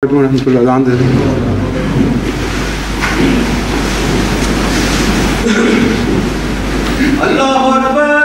ورحمة الله عندك. الله أكبر.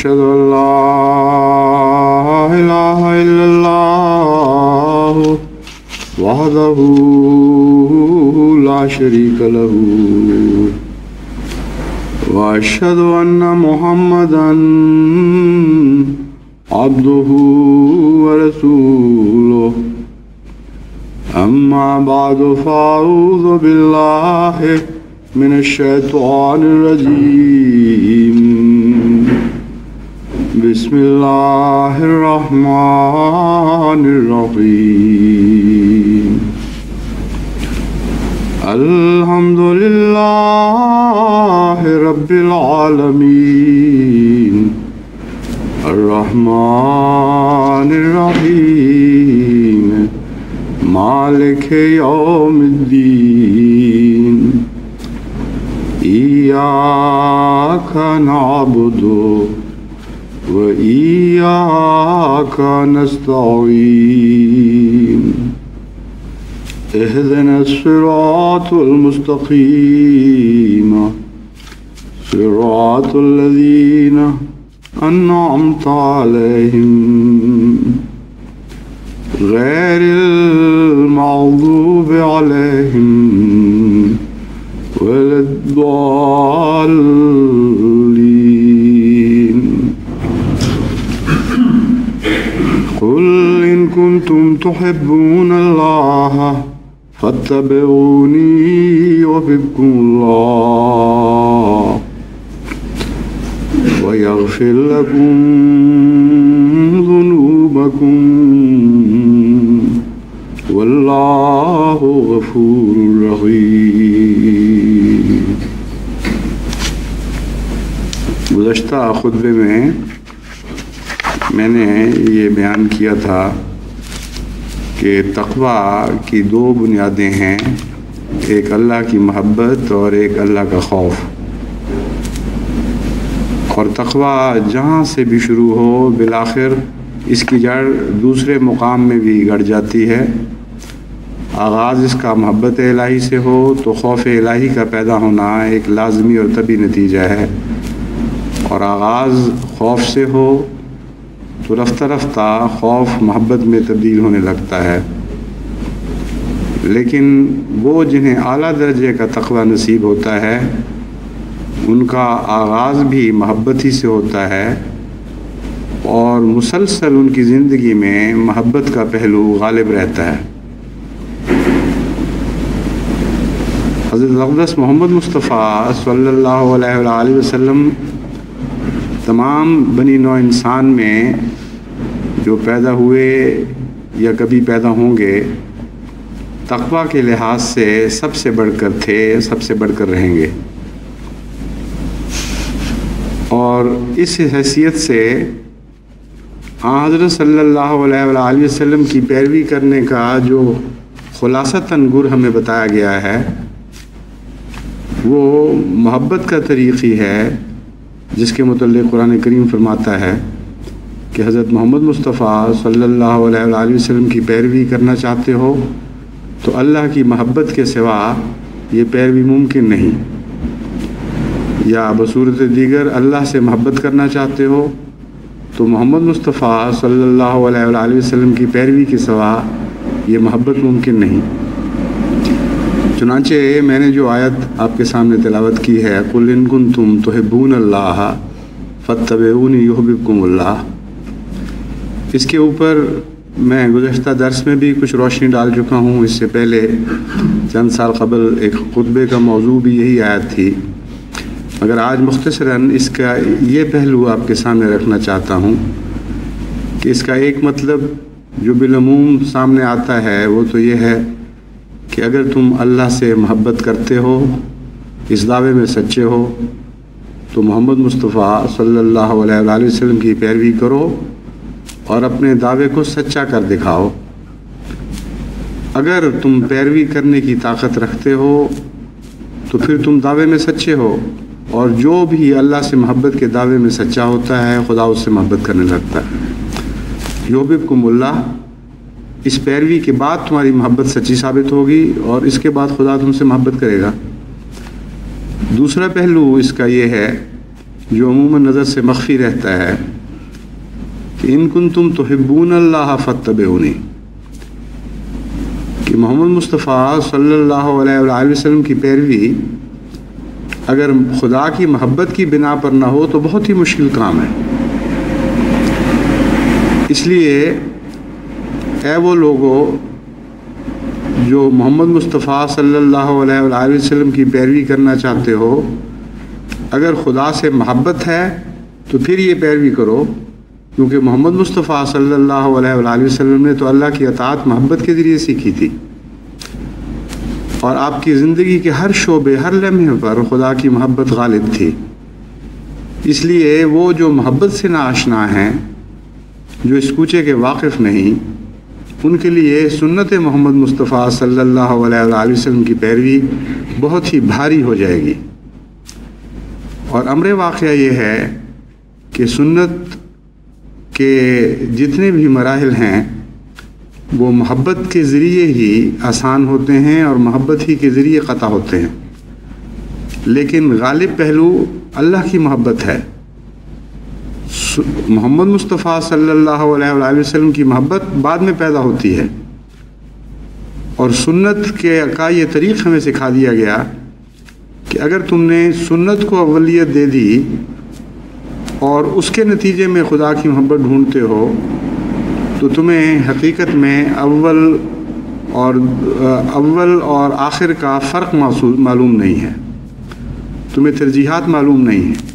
أشهد أن لا إله إلا الله وحده لا شريك له وأشهد أن محمدا عبده ورسوله أما بعد فأعوذ بالله من الشيطان الرجيم بسم بسم الله الرحمن الرحيم الحمد لله رب العالمين الرحمن الرحيم مالك يوم الدين إياك نعبد وإياك نستعين اهدنا الصراط المستقيم صراط الذين أنعمت عليهم غير المغضوب عليهم ولا الضالين قل إن كنتم تحبون الله فاتبعوني يحببكم الله ويغفر لكم ذنوبكم والله غفور رحیم۔ گزشتہ خطبے میں نے یہ بیان کیا تھا کہ تقویٰ کی دو بنیادیں ہیں، ایک اللہ کی محبت اور ایک اللہ کا خوف، اور تقویٰ جہاں سے بھی شروع ہو بالآخر اس کی جڑ دوسرے مقام میں بھی گڑ جاتی ہے۔ آغاز اس کا محبت الہی سے ہو تو خوف الہی کا پیدا ہونا ایک لازمی اور طبی نتیجہ ہے، اور آغاز خوف سے ہو تو رفتہ رفتہ خوف محبت میں تبدیل ہونے لگتا ہے۔ لیکن وہ جنہیں اعلیٰ درجے کا تقویٰ نصیب ہوتا ہے ان کا آغاز بھی محبت ہی سے ہوتا ہے، اور مسلسل ان کی زندگی میں محبت کا پہلو غالب رہتا ہے۔ حضرت اقدس محمد مصطفیٰ صلی اللہ علیہ وآلہ وسلم تمام بنی نوع انسان میں جو پیدا ہوئے یا کبھی پیدا ہوں گے تقویٰ کے لحاظ سے سب سے بڑھ کر تھے، سب سے بڑھ کر رہیں گے، اور اس حیثیت سے حضرت صلی اللہ علیہ وآلہ وسلم کی پیروی کرنے کا جو خلاصتاً گر ہمیں بتایا گیا ہے وہ محبت کا طریق ہی ہے، جس کے متعلق قرآن کریم فرماتا ہے کہ حضرت محمد مصطفیٰ صلی اللہ علیہ وآلہ وسلم کی پیروی کرنا چاہتے ہو تو اللہ کی محبت کے سوا یہ پیروی ممکن نہیں، یا بصورت دیگر اللہ سے محبت کرنا چاہتے ہو تو محمد مصطفیٰ صلی اللہ علیہ وآلہ وسلم کی پیروی کے سوا یہ محبت ممکن نہیں۔ چنانچہ میں نے جو آیت آپ کے سامنے تلاوت کی ہے قُلْ إِن كُنتُمْ تُحِبُّونَ اللَّهَ فَاتَّبِعُونِي يُحْبِبْكُمُ اللَّهُ، اس کے اوپر میں گزشتہ درس میں بھی کچھ روشنی ڈال چکا ہوں۔ اس سے پہلے چند سال قبل ایک خطبے کا موضوع بھی یہی آیت تھی، مگر آج مختصراً اس کا یہ پہلو آپ کے سامنے رکھنا چاہتا ہوں کہ اس کا ایک مطلب جو بالعموم سامنے آتا ہے وہ تو یہ ہے کہ اگر تم اللہ سے محبت کرتے ہو، اس دعوے میں سچے ہو، تو محمد مصطفیٰ صلی اللہ علیہ وآلہ وسلم کی پیروی کرو اور اپنے دعوے کو سچا کر دکھاؤ۔ اگر تم پیروی کرنے کی طاقت رکھتے ہو تو پھر تم دعوے میں سچے ہو، اور جو بھی اللہ سے محبت کے دعوے میں سچا ہوتا ہے خدا اس سے محبت کرنے لگتا ہے۔ یحببکم اللہ، اس پیروی کے بعد تمہاری محبت سچی ثابت ہوگی اور اس کے بعد خدا تم سے محبت کرے گا۔ دوسرا پہلو اس کا یہ ہے جو عموماً نظر سے مخفی رہتا ہے کہ ان کنتم تحبون اللہ فاتبعونی، کہ محمد مصطفیٰ صلی اللہ علیہ وآلہ وسلم کی پیروی اگر خدا کی محبت کی بنا پر نہ ہو تو بہت ہی مشکل کام ہے۔ اس لیے اے وہ لوگوں جو محمد مصطفیٰ صلی اللہ علیہ وآلہ وسلم کی پیروی کرنا چاہتے ہو، اگر خدا سے محبت ہے تو پھر یہ پیروی کرو، کیونکہ محمد مصطفیٰ صلی اللہ علیہ وسلم نے تو اللہ کی اطاعت محبت کے ذریعے سیکھی تھی، اور آپ کی زندگی کے ہر شعبے، ہر لمحے پر خدا کی محبت غالب تھی۔ اس لیے وہ جو محبت سے ناآشنا ہیں، جو اس کوچے کے واقف نہیں، ان کے لیے سنت محمد مصطفیٰ صلی اللہ علیہ وسلم کی پیروی بہت ہی بھاری ہو جائے گی۔ اور امر واقعہ یہ ہے کہ سنت کے جتنے بھی مراحل ہیں وہ محبت کے ذریعے ہی آسان ہوتے ہیں اور محبت ہی کے ذریعے قطع ہوتے ہیں، لیکن غالب پہلو اللہ کی محبت ہے۔ محمد مصطفیٰ صلی اللہ علیہ وسلم کی محبت بعد میں پیدا ہوتی ہے، اور سنت کا یہ طریق ہمیں سکھا دیا گیا کہ اگر تم نے سنت کو اولیت دے دی اور اس کے نتیجے میں خدا کی محبت ڈھونڈتے ہو تو تمہیں حقیقت میں اول اور آخر کا فرق معلوم نہیں ہے، تمہیں ترجیحات معلوم نہیں ہیں۔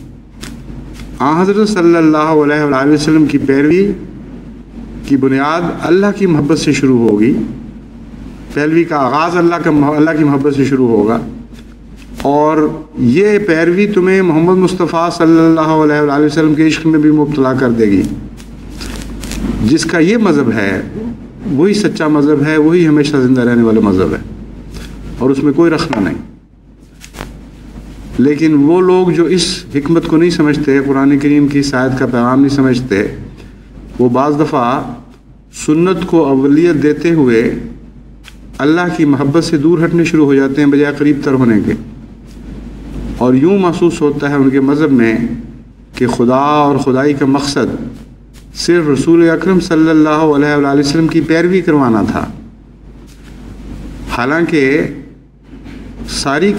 حضرت صلی اللہ علیہ وسلم کی پیروی کی بنیاد اللہ کی محبت سے شروع ہوگی، پیروی کا آغاز اللہ کی محبت سے شروع ہوگا، اور یہ پیروی تمہیں محمد مصطفیٰ صلی اللہ علیہ وسلم کے عشق میں بھی مبتلا کر دے گی۔ جس کا یہ مذہب ہے وہی سچا مذہب ہے، وہی ہمیشہ زندہ رہنے والا مذہب ہے، اور اس میں کوئی رخنہ نہیں۔ لیکن وہ لوگ جو اس حکمت کو نہیں سمجھتے، قرآن کریم کی آیت کا پیغام نہیں سمجھتے، وہ بعض دفعہ سنت کو اولیت دیتے ہوئے اللہ کی محبت سے دور ہٹنے شروع ہو جاتے ہیں بجائے قریب تر ہونے کے، اور یوں محسوس ہوتا ہے ان کے مذہب میں کہ خدا اور خدائی کا مقصد صرف رسول اکرم صلی اللہ علیہ وسلم کی پیروی کروانا تھا، حالانکہ ساری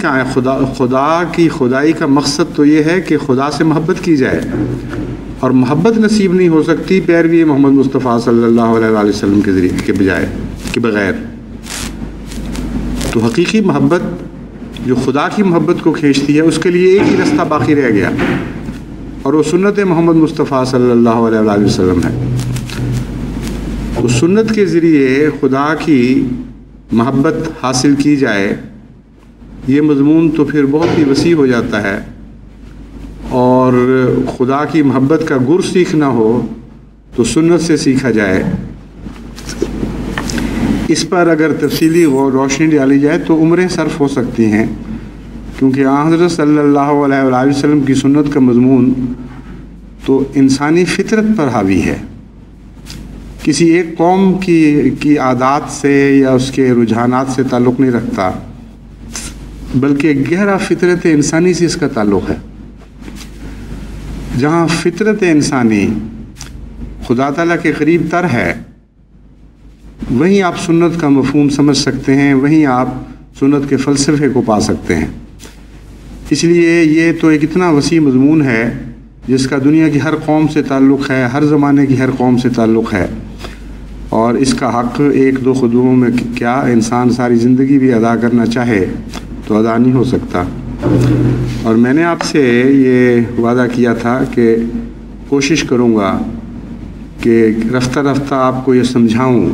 خدا کی خدائی کا مقصد تو یہ ہے کہ خدا سے محبت کی جائے، اور محبت نصیب نہیں ہو سکتی پیروی محمد مصطفیٰ صلی اللہ علیہ وسلم کے ذریعے کے بغیر۔ تو حقیقی محبت جو خدا کی محبت کو کھینچتی ہے، اس کے لیے ایک ہی رستہ باقی رہ گیا، اور وہ سنت محمد مصطفیٰ صلی اللہ علیہ وسلم ہے۔ اس سنت کے ذریعے خدا کی محبت حاصل کی جائے، یہ مضمون تو پھر بہت ہی وسیع ہو جاتا ہے، اور خدا کی محبت کا گر سیکھنا ہو تو سنت سے سیکھا جائے۔ اس پر اگر تفصیلی روشنی ڈالی جائے تو عمریں صرف ہو سکتی ہیں، کیونکہ حضرت صلی اللہ علیہ وسلم کی سنت کا مضمون تو انسانی فطرت پر حاوی ہے، کسی ایک قوم کی عادات سے یا اس کے رجحانات سے تعلق نہیں رکھتا، بلکہ گہرا فطرت انسانی سے اس کا تعلق ہے۔ جہاں فطرت انسانی خدا تعالیٰ کے قریب تر ہے، وہیں آپ سنت کا مفہوم سمجھ سکتے ہیں، وہیں آپ سنت کے فلسفے کو پا سکتے ہیں۔ اس لیے یہ تو ایک اتنا وسیع مضمون ہے جس کا دنیا کی ہر قوم سے تعلق ہے، ہر زمانے کی ہر قوم سے تعلق ہے، اور اس کا حق ایک دو خطبوں میں کیا انسان ساری زندگی بھی ادا کرنا چاہے تو ادا نہیں ہو سکتا۔ اور میں نے آپ سے یہ وعدہ کیا تھا کہ کوشش کروں گا کہ رفتہ رفتہ آپ کو یہ سمجھاؤں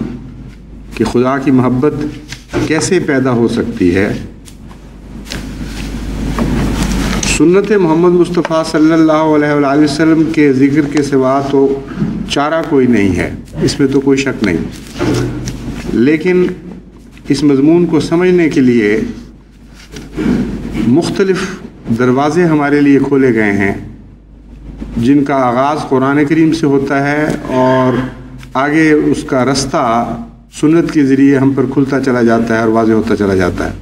کہ خدا کی محبت کیسے پیدا ہو سکتی ہے۔ سنت محمد مصطفیٰ صلی اللہ علیہ وسلم کے ذکر کے سوا تو چارہ کوئی نہیں ہے، اس میں تو کوئی شک نہیں، لیکن اس مضمون کو سمجھنے کے لیے مختلف دروازے ہمارے لیے کھولے گئے ہیں، جن کا آغاز قرآن کریم سے ہوتا ہے اور آگے اس کا رستہ سنت کے ذریعے ہم پر کھلتا چلا جاتا ہے اور واضح ہوتا چلا جاتا ہے۔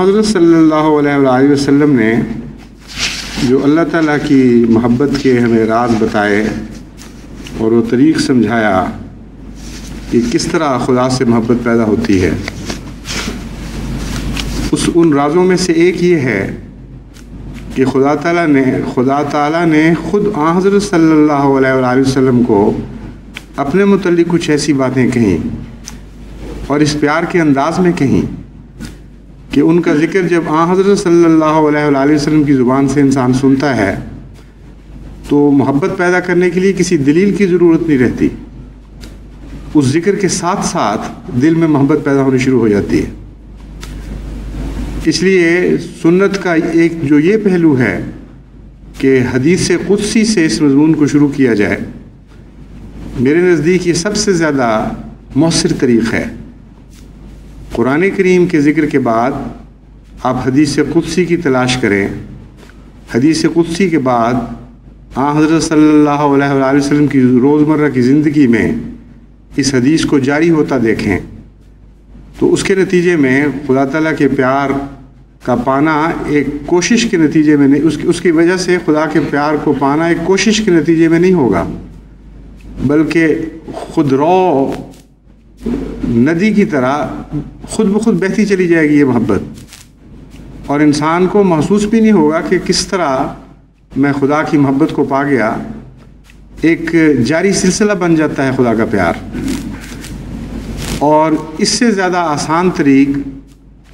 حضرت صلی اللہ علیہ وسلم نے جو اللہ تعالیٰ کی محبت کے ہمیں راز بتائے اور وہ طریق سمجھایا کہ کس طرح خدا سے محبت پیدا ہوتی ہے، ان رازوں میں سے ایک یہ ہے کہ خدا تعالیٰ نے خود حضرت صلی اللہ علیہ وسلم کو اپنے متعلق کچھ ایسی باتیں کہیں اور اس پیار کے انداز میں کہیں کہ ان کا ذکر جب حضرت صلی اللہ علیہ وسلم کی زبان سے انسان سنتا ہے تو محبت پیدا کرنے کے لیے کسی دلیل کی ضرورت نہیں رہتی، اس ذکر کے ساتھ ساتھ دل میں محبت پیدا ہونی شروع ہو جاتی ہے۔ اس لیے سنت کا ایک جو یہ پہلو ہے کہ حدیث قدسی سے اس مضمون کو شروع کیا جائے، میرے نزدیک یہ سب سے زیادہ مؤثر طریق ہے۔ قرآن کریم کے ذکر کے بعد آپ حدیث قدسی کی تلاش کریں، حدیث قدسی کے بعد حضرت صلی اللہ علیہ وسلم کی روزمرہ کی زندگی میں اس حدیث کو جاری ہوتا دیکھیں تو اس کے نتیجے میں خدا تعالیٰ کے پیار کا پانا ایک کوشش کے نتیجے میں نہیں، اس کی وجہ سے خدا کے پیار کو پانا ایک کوشش کے نتیجے میں نہیں ہوگا، بلکہ خود رو ندی کی طرح خود بخود بہتی چلی جائے گی یہ محبت، اور انسان کو محسوس بھی نہیں ہوگا کہ کس طرح میں خدا کی محبت کو پا گیا۔ ایک جاری سلسلہ بن جاتا ہے خدا کا پیار، اور اس سے زیادہ آسان طریق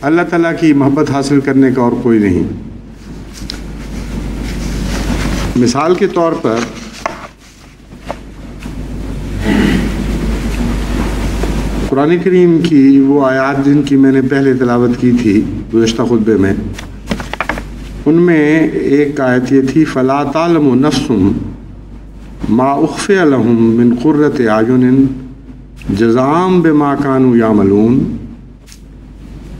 اللہ تعالیٰ کی محبت حاصل کرنے کا اور کوئی نہیں۔ مثال کے طور پر قرآن کریم کی وہ آیات جن کی میں نے پہلے تلاوت کی تھی گزشتہ خطبے میں، ان میں ایک آیت یہ تھی فَلَا تَعْلَمُ نَفْسٌ مَا أُخْفِيَ لَهُم مِّن قُرَّةِ أَعْيُنٍ جَزَاءً بِمَا كَانُوا يَعْمَلُونَ،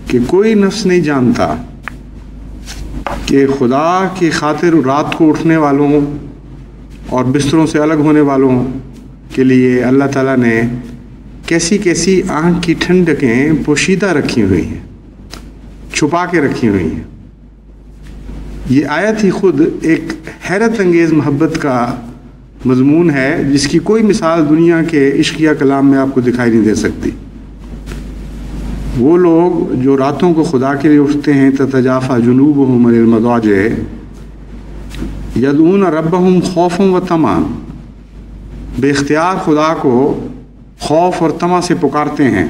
کہ کوئی نفس نہیں جانتا کہ خدا کی خاطر رات کو اٹھنے والوں اور بستروں سے الگ ہونے والوں کے لیے اللہ تعالیٰ نے کیسی کیسی آنکھ کی ٹھنڈکیں پوشیدہ رکھی ہوئی ہیں، چھپا کے رکھی ہوئی ہیں۔ یہ آیت ہی خود ایک حیرت انگیز محبت کا مضمون ہے جس کی کوئی مثال دنیا کے عشقیہ کلام میں آپ کو دکھائی نہیں دے سکتی۔ وہ لوگ جو راتوں کو خدا کے لیے اٹھتے ہیں تتجافی جنوبہم عن المضاجع یدعون ربہم خوفا وطمعا، بے اختیار خدا کو خوف اور طمع سے پکارتے ہیں،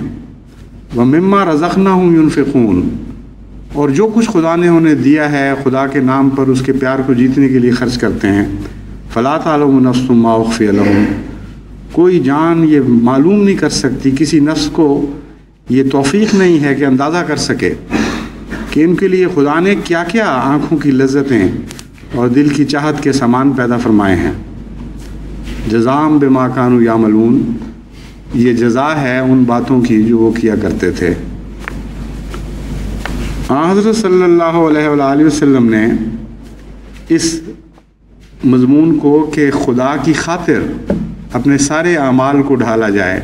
ومما رزقناہم ینفقون، اور جو کچھ خدا نے انہیں دیا ہے خدا کے نام پر اس کے پیار کو جیتنے کے لیے خرچ کرتے ہیں۔ فلا تعلم نفس ما اخفی لہم، کوئی جان یہ معلوم نہیں کر سکتی، کسی نفس کو یہ توفیق نہیں ہے کہ اندازہ کر سکے کہ ان کے لیے خدا نے کیا کیا آنکھوں کی لذتیں اور دل کی چاہت کے سامان پیدا فرمائے ہیں۔ جزاء بما کانوا یعملون، یہ جزا ہے ان باتوں کی جو وہ کیا کرتے تھے۔ حضرت صلی اللہ علیہ وآلہ وسلم نے اس مضمون کو کہ خدا کی خاطر اپنے سارے اعمال کو ڈھالا جائے،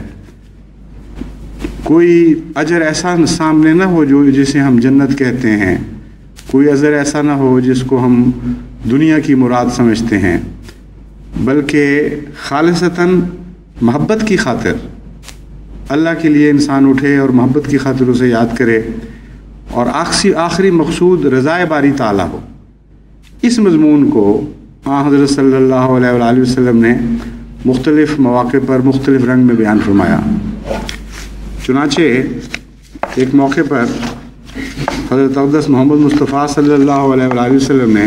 کوئی اجر ایسا سامنے نہ ہو جو جسے ہم جنت کہتے ہیں، کوئی اجر ایسا نہ ہو جس کو ہم دنیا کی مراد سمجھتے ہیں، بلکہ خالصتاً محبت کی خاطر اللہ کے لیے انسان اٹھے اور محبت کی خاطر اسے یاد کرے، اور آخری مقصود رضائے باری تعالیٰ ہو۔ اس مضمون کو حضرت صلی اللہ علیہ وآلہ وسلم نے مختلف مواقع پر مختلف رنگ میں بیان فرمایا۔ چنانچہ ایک موقع پر حضرت اقدس محمد مصطفیٰ صلی اللہ علیہ وآلہ وسلم نے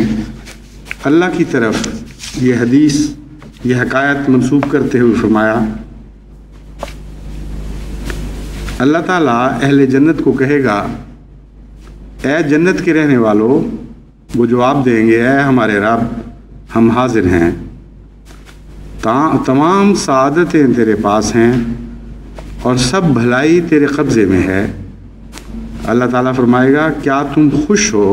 اللہ کی طرف یہ حدیث، یہ حکایت منسوب کرتے ہوئے فرمایا، اللہ تعالیٰ اہل جنت کو کہے گا، اے جنت کے رہنے والوں، وہ جواب دیں گے، اے ہمارے رب، ہم حاضر ہیں، تمام سعادتیں تیرے پاس ہیں اور سب بھلائی تیرے قبضے میں ہے۔ اللہ تعالیٰ فرمائے گا، کیا تم خوش ہو؟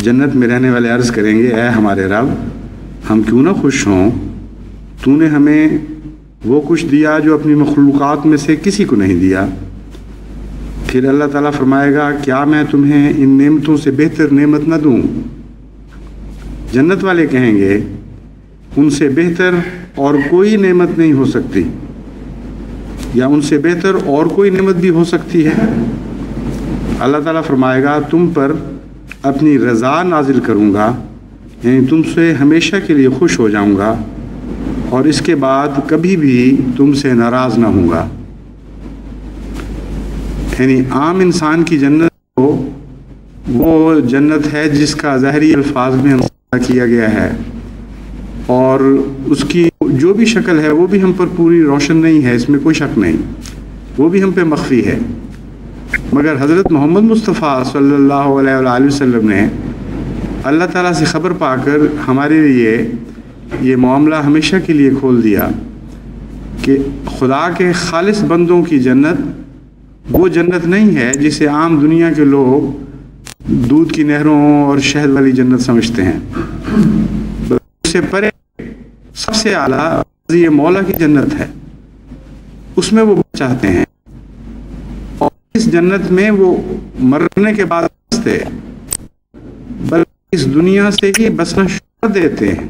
جنت میں رہنے والے عرض کریں گے، اے ہمارے رب، ہم کیوں نہ خوش ہوں، تو نے ہمیں وہ کچھ دیا جو اپنی مخلوقات میں سے کسی کو نہیں دیا۔ پھر اللہ تعالیٰ فرمائے گا، کیا میں تمہیں ان نعمتوں سے بہتر نعمت نہ دوں؟ جنت والے کہیں گے، ان سے بہتر اور کوئی نعمت نہیں ہو سکتی، یا ان سے بہتر اور کوئی نعمت بھی ہو سکتی ہے۔ اللہ تعالیٰ فرمائے گا، تم پر اپنی رضا نازل کروں گا، یعنی تم سے ہمیشہ کے لیے خوش ہو جاؤں گا، اور اس کے بعد کبھی بھی تم سے ناراض نہ ہوں گا۔ یعنی عام انسان کی جنت کو وہ جنت ہے جس کا ظاہری الفاظ میں ہم کیا گیا ہے، اور اس کی جو بھی شکل ہے وہ بھی ہم پر پوری روشن نہیں ہے، اس میں کوئی شک نہیں، وہ بھی ہم پہ مخفی ہے۔ مگر حضرت محمد مصطفیٰ صلی اللہ علیہ وآلہ وسلم نے اللہ تعالیٰ سے خبر پا کر ہمارے لیے یہ معاملہ ہمیشہ کے لیے کھول دیا کہ خدا کے خالص بندوں کی جنت وہ جنت نہیں ہے جسے عام دنیا کے لوگ دودھ کی نہروں اور شہد والی جنت سمجھتے ہیں۔ اس سے پرے سب سے اعلیٰ یہ مولا کی جنت ہے، اس میں وہ چاہتے ہیں، اور اس جنت میں وہ مرنے کے بعد بستے بلکہ اس دنیا سے ہی بسنا شروع کر دیتے ہیں۔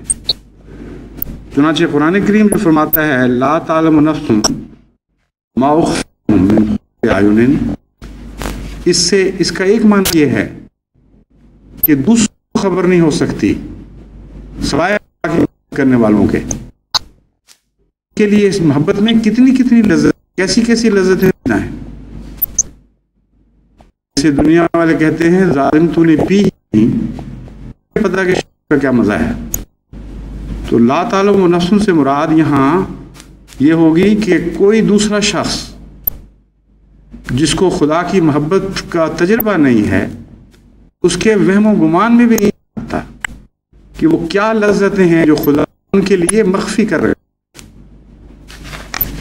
چنانچہ قرآن کریم جو فرماتا ہے لا تعلم نفس ما اخفی لهم من قرۃ اعین، اس کا ایک معنی یہ ہے کہ دوسروں کو خبر نہیں ہو سکتی سوائے کرنے والوں کے لیے اس محبت میں کتنی کتنی لذت، کیسی کیسی لذتیں ہیں۔ جیسے دنیا والے کہتے ہیں ظالم تو نے پی ہی نہیں پتا کہ کا کیا مزہ ہے، تو لا تعلم و نفس سے مراد یہاں یہ ہوگی کہ کوئی دوسرا شخص جس کو خدا کی محبت کا تجربہ نہیں ہے اس کے وہم و گمان میں بھی نہیں آتا کہ وہ کیا لذتیں ہیں جو خدا ان کے لیے مخفی کر رہے ہیں۔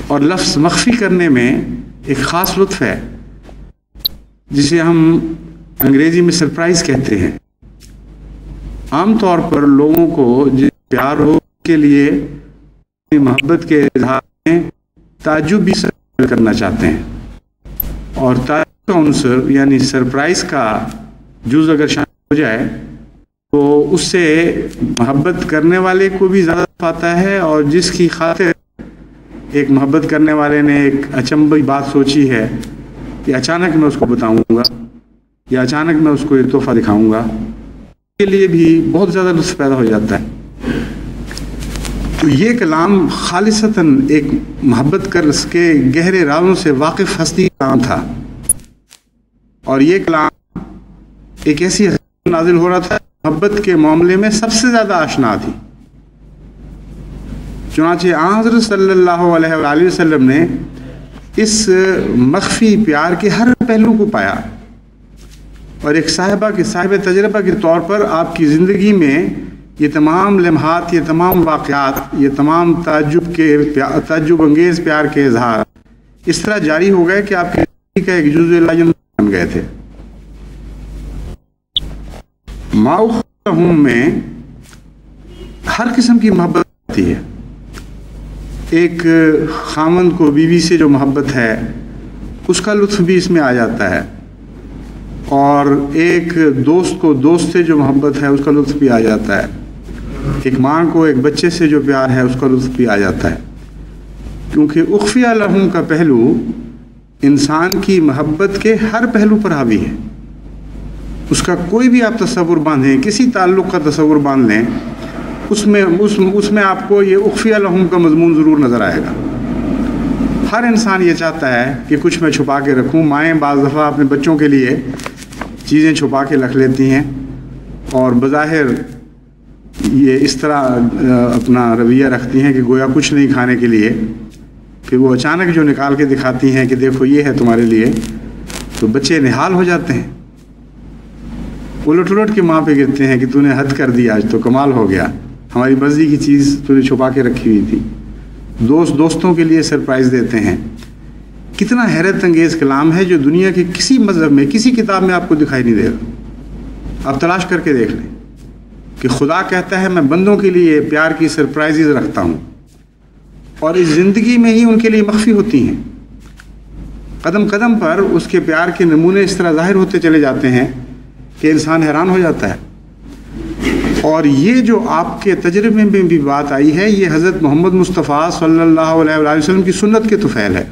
اور لفظ مخفی کرنے میں ایک خاص لطف ہے جسے ہم انگریزی میں سرپرائز کہتے ہیں۔ عام طور پر لوگوں کو جس پیار ہو کے لیے اپنی محبت کے اظہار میں تعجب بھی کرنا چاہتے ہیں، اور تعجب کا عنصر یعنی سرپرائز کا جز اگر شامل ہو جائے تو اس سے محبت کرنے والے کو بھی زیادہ پاتا ہے، اور جس کی خاطر ایک محبت کرنے والے نے ایک اچنبھی بات سوچی ہے کہ اچانک میں اس کو بتاؤں گا یا اچانک میں اس کو ایک تحفہ دکھاؤں گا، اس کے لیے بھی بہت زیادہ لطف پیدا ہو جاتا ہے۔ تو یہ کلام خالصتاً ایک محبت کر اس کے گہرے رازوں سے واقف ہستی کا کلام تھا، اور یہ کلام ایک ایسی نازل ہو رہا تھا محبت کے معاملے میں سب سے زیادہ آشنا تھی۔ چنانچہ حضرت صلی اللہ علیہ وآلہ وسلم نے اس مخفی پیار کے ہر پہلو کو پایا، اور ایک صاحب تجربہ کے طور پر آپ کی زندگی میں یہ تمام لمحات، یہ تمام واقعات، یہ تمام تعجب انگیز پیار کے اظہار اس طرح جاری ہو گئے کہ آپ کی زندگی کا ایک جزء لازم بن گئے تھے۔ ماؤخہم میں ہر قسم کی محبت آتی ہے۔ ایک خاوند کو بیوی سے جو محبت ہے اس کا لطف بھی اس میں آ جاتا ہے، اور ایک دوست کو دوست سے جو محبت ہے اس کا لطف بھی آ جاتا ہے، ایک ماں کو ایک بچے سے جو پیار ہے اس کا لطف بھی آ جاتا ہے، کیونکہ اخفیہ لہم کا پہلو انسان کی محبت کے ہر پہلو پر حاوی ہے۔ اس کا کوئی بھی آپ تصور باندھیں، کسی تعلق کا تصور باندھ لیں، اس میں آپ کو یہ اخفیہ لہم کا مضمون ضرور نظر آئے گا۔ ہر انسان یہ چاہتا ہے کہ کچھ میں چھپا کے رکھوں۔ مائیں بعض دفعہ اپنے بچوں کے لیے چیزیں چھپا کے رکھ لیتی ہیں، اور بظاہر یہ اس طرح اپنا رویہ رکھتی ہیں کہ گویا کچھ نہیں کھانے کے لیے، پھر وہ اچانک جو نکال کے دکھاتی ہیں کہ دیکھو یہ ہے تمہارے لیے، تو بچے نہال ہو جاتے ہیں، الٹ الٹ کے ماں پہ گرتے ہیں کہ تو نے حد کر دیا، آج تو کمال ہو گیا، ہماری مرضی کی چیز تو نے چھپا کے رکھی ہوئی تھی۔ دوستوں کے لیے سرپرائز دیتے ہیں۔ کتنا حیرت انگیز کلام ہے جو دنیا کے کسی مذہب میں، کسی کتاب میں آپ کو دکھائی نہیں دے گا۔ آپ تلاش کر کے دیکھ لیں کہ خدا کہتا ہے میں بندوں کے لیے پیار کی سرپرائزز رکھتا ہوں، اور اس زندگی میں ہی ان کے لیے مخفی ہوتی ہیں۔ قدم قدم پر اس کے پیار کے نمونے اس طرح ظاہر ہوتے چلے جاتے ہیں کہ انسان حیران ہو جاتا ہے۔ اور یہ جو آپ کے تجربے میں بھی بات آئی ہے، یہ حضرت محمد مصطفیٰ صلی اللہ علیہ وآلہ وسلم کی سنت کے طفیل ہے۔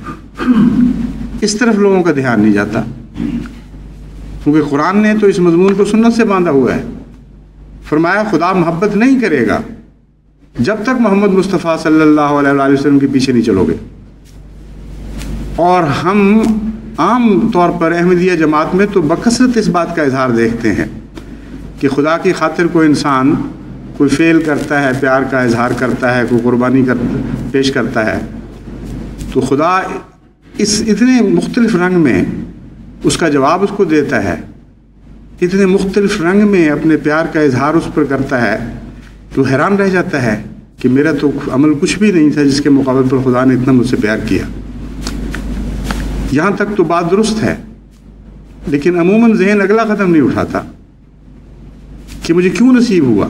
اس طرف لوگوں کا دھیان نہیں جاتا، کیونکہ قرآن نے تو اس مضمون کو سنت سے باندھا ہوا ہے۔ فرمایا خدا محبت نہیں کرے گا جب تک محمد مصطفیٰ صلی اللہ علیہ وآلہ وسلم کے پیچھے نہیں چلو گے، اور ہم عام طور پر احمدیہ جماعت میں تو بکثرت اس بات کا اظہار دیکھتے ہیں کہ خدا کی خاطر کوئی انسان کوئی فعل کرتا ہے، پیار کا اظہار کرتا ہے، کوئی قربانی پیش کرتا ہے، تو خدا اس اتنے مختلف رنگ میں اس کا جواب اس کو دیتا ہے، اتنے مختلف رنگ میں اپنے پیار کا اظہار اس پر کرتا ہے کہ وہ حیران رہ جاتا ہے کہ میرا تو عمل کچھ بھی نہیں تھا جس کے مقابل پر خدا نے اتنا مجھ سے پیار کیا۔ یہاں تک تو بات درست ہے، لیکن عموماً ذہن اگلا قدم نہیں اٹھاتا کہ مجھے کیوں نصیب ہوا۔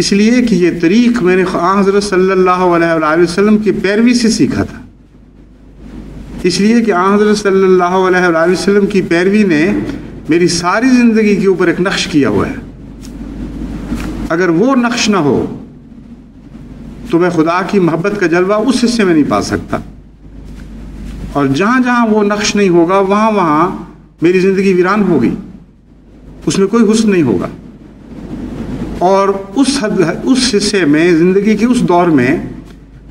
اس لیے کہ یہ طریق میں نے حضرت صلی اللہ علیہ وآلہ وسلم کی پیروی سے سیکھا تھا، اس لیے کہ حضرت صلی اللہ علیہ وآلہ وسلم کی پیروی نے میری ساری زندگی کے اوپر ایک نقش کیا ہوا ہے۔ اگر وہ نقش نہ ہو تو میں خدا کی محبت کا جلوہ اس حصے میں نہیں پا سکتا، اور جہاں جہاں وہ نقش نہیں ہوگا وہاں وہاں میری زندگی ویران ہوگی، اس میں کوئی حسن نہیں ہوگا۔ اور اس حصے میں زندگی کے اس دور میں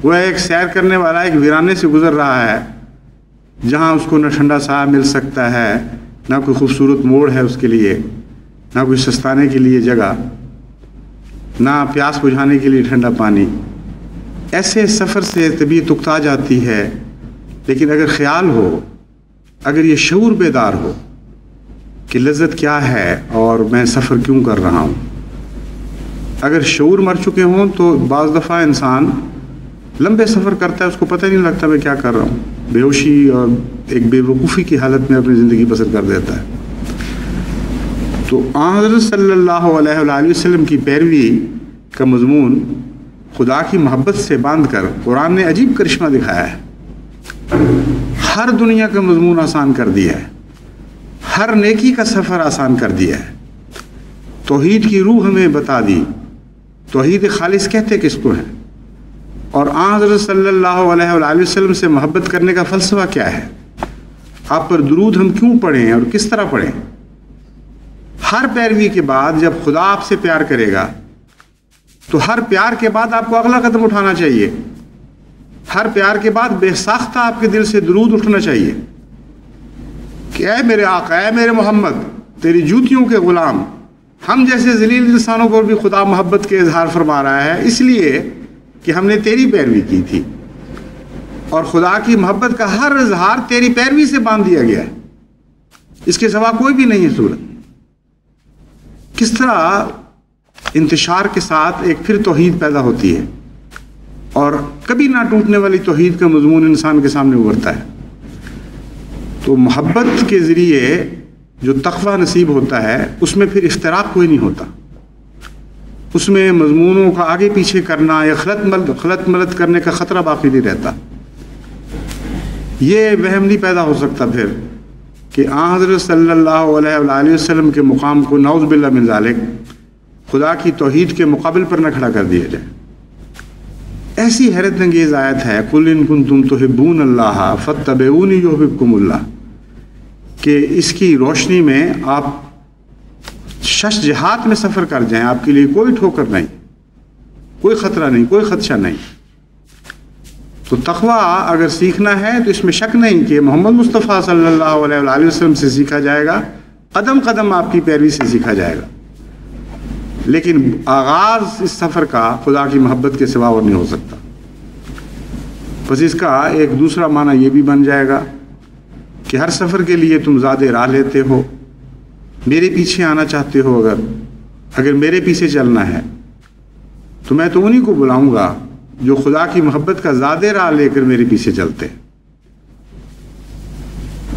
وہ ایک سیر کرنے والا ایک ویرانے سے گزر رہا ہے جہاں اس کو نہ ٹھنڈا سایہ مل سکتا ہے، نہ کوئی خوبصورت موڑ ہے اس کے لیے، نہ کوئی سستانے کے لیے جگہ، نہ پیاس بجھانے کے لیے ٹھنڈا پانی۔ ایسے سفر سے طبیعت اکتا جاتی ہے۔ لیکن اگر خیال ہو، اگر یہ شعور بیدار ہو کہ لذت کیا ہے اور میں سفر کیوں کر رہا ہوں، اگر شعور مر چکے ہوں تو بعض دفعہ انسان لمبے سفر کرتا ہے، اس کو پتہ نہیں لگتا میں کیا کر رہا ہوں، بے ہوشی اور ایک بے وقوفی کی حالت میں اپنی زندگی بسر کر دیتا ہے۔ تو حضرت صلی اللہ علیہ وآلہ وسلم کی پیروی کا مضمون خدا کی محبت سے باندھ کر قرآن نے عجیب کرشمہ دکھایا ہے۔ ہر دنیا کا مضمون آسان کر دیا ہے، ہر نیکی کا سفر آسان کر دیا ہے، توحید کی روح ہمیں بتا دی، توحید خالص کہتے کس کو ہیں، اور حضرت صلی اللہ علیہ وآلہ وسلم سے محبت کرنے کا فلسفہ کیا ہے، آپ پر درود ہم کیوں پڑھیں اور کس طرح پڑھیں۔ ہر پیروی کے بعد جب خدا آپ سے پیار کرے گا تو ہر پیار کے بعد آپ کو اگلا قدم اٹھانا چاہیے، ہر پیار کے بعد بے ساختہ آپ کے دل سے درود اٹھنا چاہیے کہ اے میرے آقا، اے میرے محمد، تیری جوتیوں کے غلام، ہم جیسے ذلیل انسانوں پر بھی خدا محبت کے اظہار فرما رہا ہے، اس لیے کہ ہم نے تیری پیروی کی تھی، اور خدا کی محبت کا ہر اظہار تیری پیروی سے باندھ دیا گیا ہے، اس کے سوا کوئی بھی نہیں ہے صورت۔ کس طرح انتشار کے ساتھ ایک پھر توحید پیدا ہوتی ہے، اور کبھی نہ ٹوٹنے والی توحید کا مضمون انسان کے سامنے ابھرتا ہے۔ تو محبت کے ذریعے جو تقویٰ نصیب ہوتا ہے اس میں پھر افتراق کوئی نہیں ہوتا، اس میں مضمونوں کا آگے پیچھے کرنا یا خلط ملط کرنے کا خطرہ باقی نہیں رہتا۔ یہ وہم نہیں پیدا ہو سکتا پھر کہ حضرت صلی اللہ علیہ وآلہ وسلم کے مقام کو نعوذ باللہ من ذالک خدا کی توحید کے مقابل پر نہ کھڑا کر دیا جائے۔ ایسی حیرت انگیز آیت ہے قُلْ إِن كُنتُمْ تُحِبُّونَ اللَّهَ فَاتَّبِعُونِي يُحْبِبْكُمُ اللَّهُ کہ اس کی روشنی میں آپ شش جہات میں سفر کر جائیں، آپ کے لیے کوئی ٹھوکر نہیں، کوئی خطرہ نہیں، کوئی خدشہ نہیں۔ تو تقویٰ اگر سیکھنا ہے تو اس میں شک نہیں کہ محمد مصطفیٰ صلی اللہ علیہ وآلہ وسلم سے سیکھا جائے گا، قدم قدم آپ کی پیروی سے سیکھا جائے گا، لیکن آغاز اس سفر کا خدا کی محبت کے سوا اور نہیں ہو سکتا۔ بس اس کا ایک دوسرا معنی یہ بھی بن جائے گا کہ ہر سفر کے لیے تم زیادہ راہ لیتے ہو، میرے پیچھے آنا چاہتے ہو، اگر میرے پیچھے چلنا ہے تو میں تو انہی کو بلاؤں گا جو خدا کی محبت کا زیادہ راہ لے کر میرے پیچھے چلتے،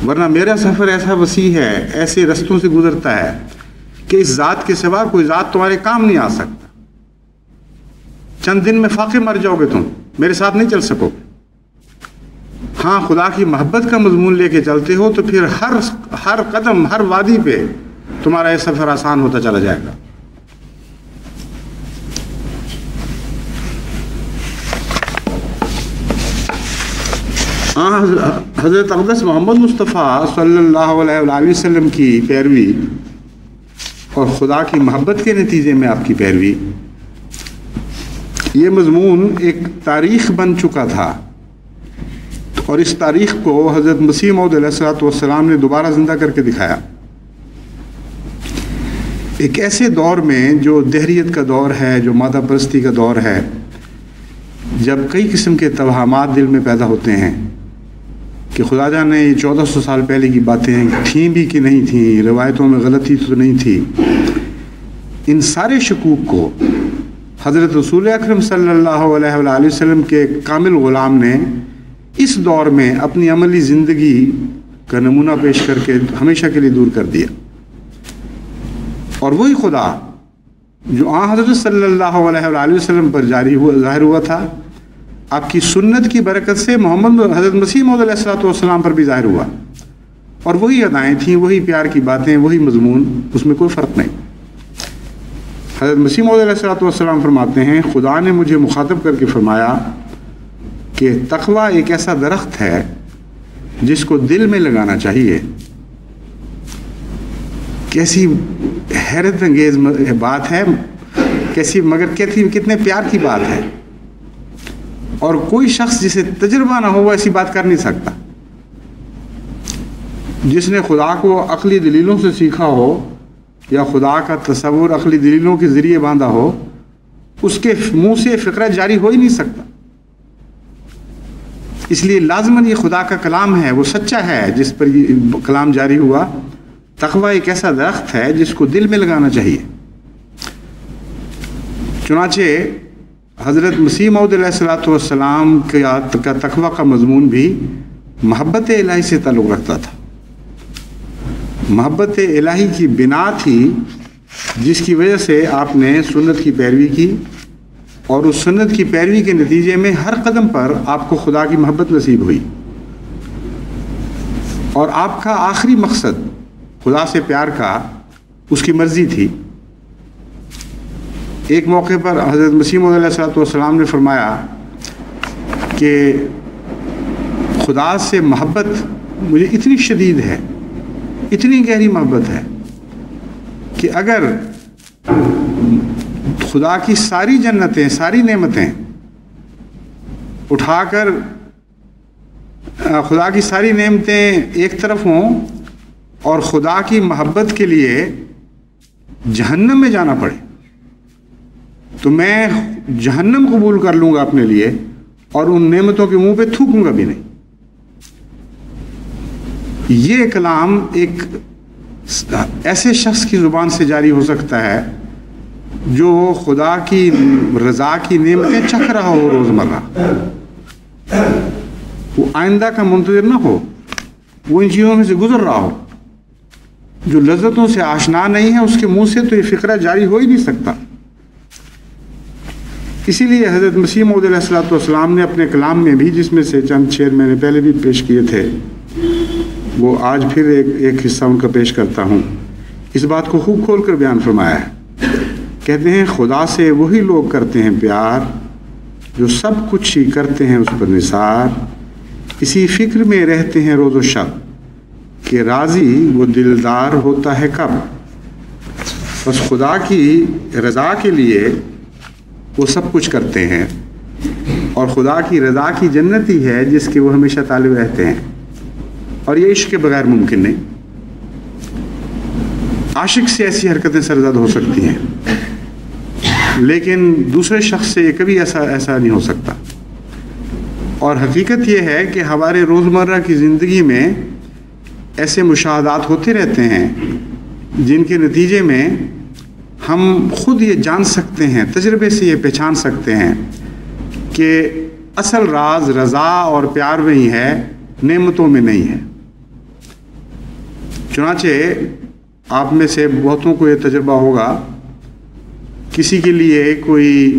ورنہ میرا سفر ایسا وسیع ہے، ایسے رستوں سے گزرتا ہے کہ اس ذات کے سوا کوئی ذات تمہارے کام نہیں آ سکتا۔ چند دن میں فاقے مر جاؤ گے، تم میرے ساتھ نہیں چل سکو گے۔ ہاں خدا کی محبت کا مضمون لے کے چلتے ہو تو پھر ہر قدم، ہر وادی پہ تمہارا یہ سفر آسان ہوتا چلا جائے گا۔ حضرت اقدس محمد مصطفیٰ صلی اللہ علیہ وآلہ وسلم کی پیروی اور خدا کی محبت کے نتیجے میں آپ کی پیروی، یہ مضمون ایک تاریخ بن چکا تھا۔ اور اس تاریخ کو حضرت مسیح موعود علیہ الصلوۃ والسلام نے دوبارہ زندہ کر کے دکھایا، ایک ایسے دور میں جو دہریت کا دور ہے، جو مادہ پرستی کا دور ہے، جب کئی قسم کے توہمات دل میں پیدا ہوتے ہیں کہ خدا جانے یہ 1400 سال پہلے کی باتیں تھیں بھی کہ نہیں تھیں، روایتوں میں غلطی تو نہیں تھی، ان سارے شکوک کو حضرت رسول اکرم صلی اللہ علیہ وآلہ وسلم کے کامل غلام نے اس دور میں اپنی عملی زندگی کا نمونہ پیش کر کے ہمیشہ کے لیے دور کر دیا۔ اور وہی خدا جو حضرت صلی اللہ علیہ وآلہ وسلم پر ظاہر ہوا تھا، آپ کی سنت کی برکت سے حضرت مسیح موعود علیہ الصلوۃ والسلام پر بھی ظاہر ہوا، اور وہی ادائیں تھیں، وہی پیار کی باتیں، وہی مضمون، اس میں کوئی فرق نہیں۔ حضرت مسیح موعود علیہ الصلوۃ والسلام فرماتے ہیں، خدا نے مجھے مخاطب کر کے فرمایا کہ تقویٰ ایک ایسا درخت ہے جس کو دل میں لگانا چاہیے۔ کیسی حیرت انگیز بات ہے، مگر کتنے پیار کی بات ہے، اور کوئی شخص جسے تجربہ نہ ہو وہ ایسی بات کر نہیں سکتا۔ جس نے خدا کو عقلی دلیلوں سے سیکھا ہو یا خدا کا تصور عقلی دلیلوں کے ذریعے باندھا ہو، اس کے منہ سے فقرہ جاری ہو ہی نہیں سکتا۔ اس لیے لازماً یہ خدا کا کلام ہے، وہ سچا ہے جس پر یہ کلام جاری ہوا۔ تقویٰ ایک ایسا درخت ہے جس کو دل میں لگانا چاہیے۔ چنانچہ حضرت مسیح موعود علیہ الصلوۃ والسلام کا تقویٰ کا مضمون بھی محبت الہی سے تعلق رکھتا تھا۔ محبت الہی کی بنا تھی جس کی وجہ سے آپ نے سنت کی پیروی کی، اور اس سنت کی پیروی کے نتیجے میں ہر قدم پر آپ کو خدا کی محبت نصیب ہوئی، اور آپ کا آخری مقصد خدا سے پیار کا اس کی مرضی تھی۔ ایک موقع پر حضرت مسیح موعود علیہ الصلوۃ والسلام نے فرمایا کہ خدا سے محبت مجھے اتنی شدید ہے، اتنی گہری محبت ہے کہ اگر خدا کی ساری جنتیں، ساری نعمتیں اٹھا کر خدا کی ساری نعمتیں ایک طرف ہوں اور خدا کی محبت کے لیے جہنم میں جانا پڑے، تو میں جہنم قبول کر لوں گا اپنے لیے، اور ان نعمتوں کے منہ پہ تھوکوں گا بھی نہیں۔ یہ کلام ایک ایسے شخص کی زبان سے جاری ہو سکتا ہے جو خدا کی رضا کی نعمتیں چکھ رہا ہو روزمرہ، وہ آئندہ کا منتظر نہ ہو، وہ ان چیزوں میں سے گزر رہا ہو، جو لذتوں سے آشنا نہیں ہے اس کے منہ سے تو یہ فقرہ جاری ہو ہی نہیں سکتا۔ اسی لیے حضرت مسیح موعود علیہ الصلوۃ والسلام نے اپنے کلام میں بھی، جس میں سے چند شعر میں نے پہلے بھی پیش کیے تھے، وہ آج پھر ایک حصہ ان کا پیش کرتا ہوں، اس بات کو خوب کھول کر بیان فرمایا ہے۔ کہتے ہیں، خدا سے وہی لوگ کرتے ہیں پیار جو سب کچھ ہی کرتے ہیں اس پر نثار، اسی فکر میں رہتے ہیں روز و شب کہ راضی وہ دلدار ہوتا ہے کب۔ بس خدا کی رضا کے لیے وہ سب کچھ کرتے ہیں، اور خدا کی رضا کی جنت ہی ہے جس کے وہ ہمیشہ طالب رہتے ہیں، اور یہ عشق کے بغیر ممکن نہیں۔ عاشق سے ایسی حرکتیں سرزد ہو سکتی ہیں، لیکن دوسرے شخص سے یہ کبھی ایسا نہیں ہو سکتا۔ اور حقیقت یہ ہے کہ ہمارے روزمرہ کی زندگی میں ایسے مشاہدات ہوتے رہتے ہیں جن کے نتیجے میں ہم خود یہ جان سکتے ہیں، تجربے سے یہ پہچان سکتے ہیں کہ اصل راز رضا اور پیار میں ہی ہے، نعمتوں میں نہیں ہے۔ چنانچہ آپ میں سے بہتوں کو یہ تجربہ ہوگا، کسی کے لیے کوئی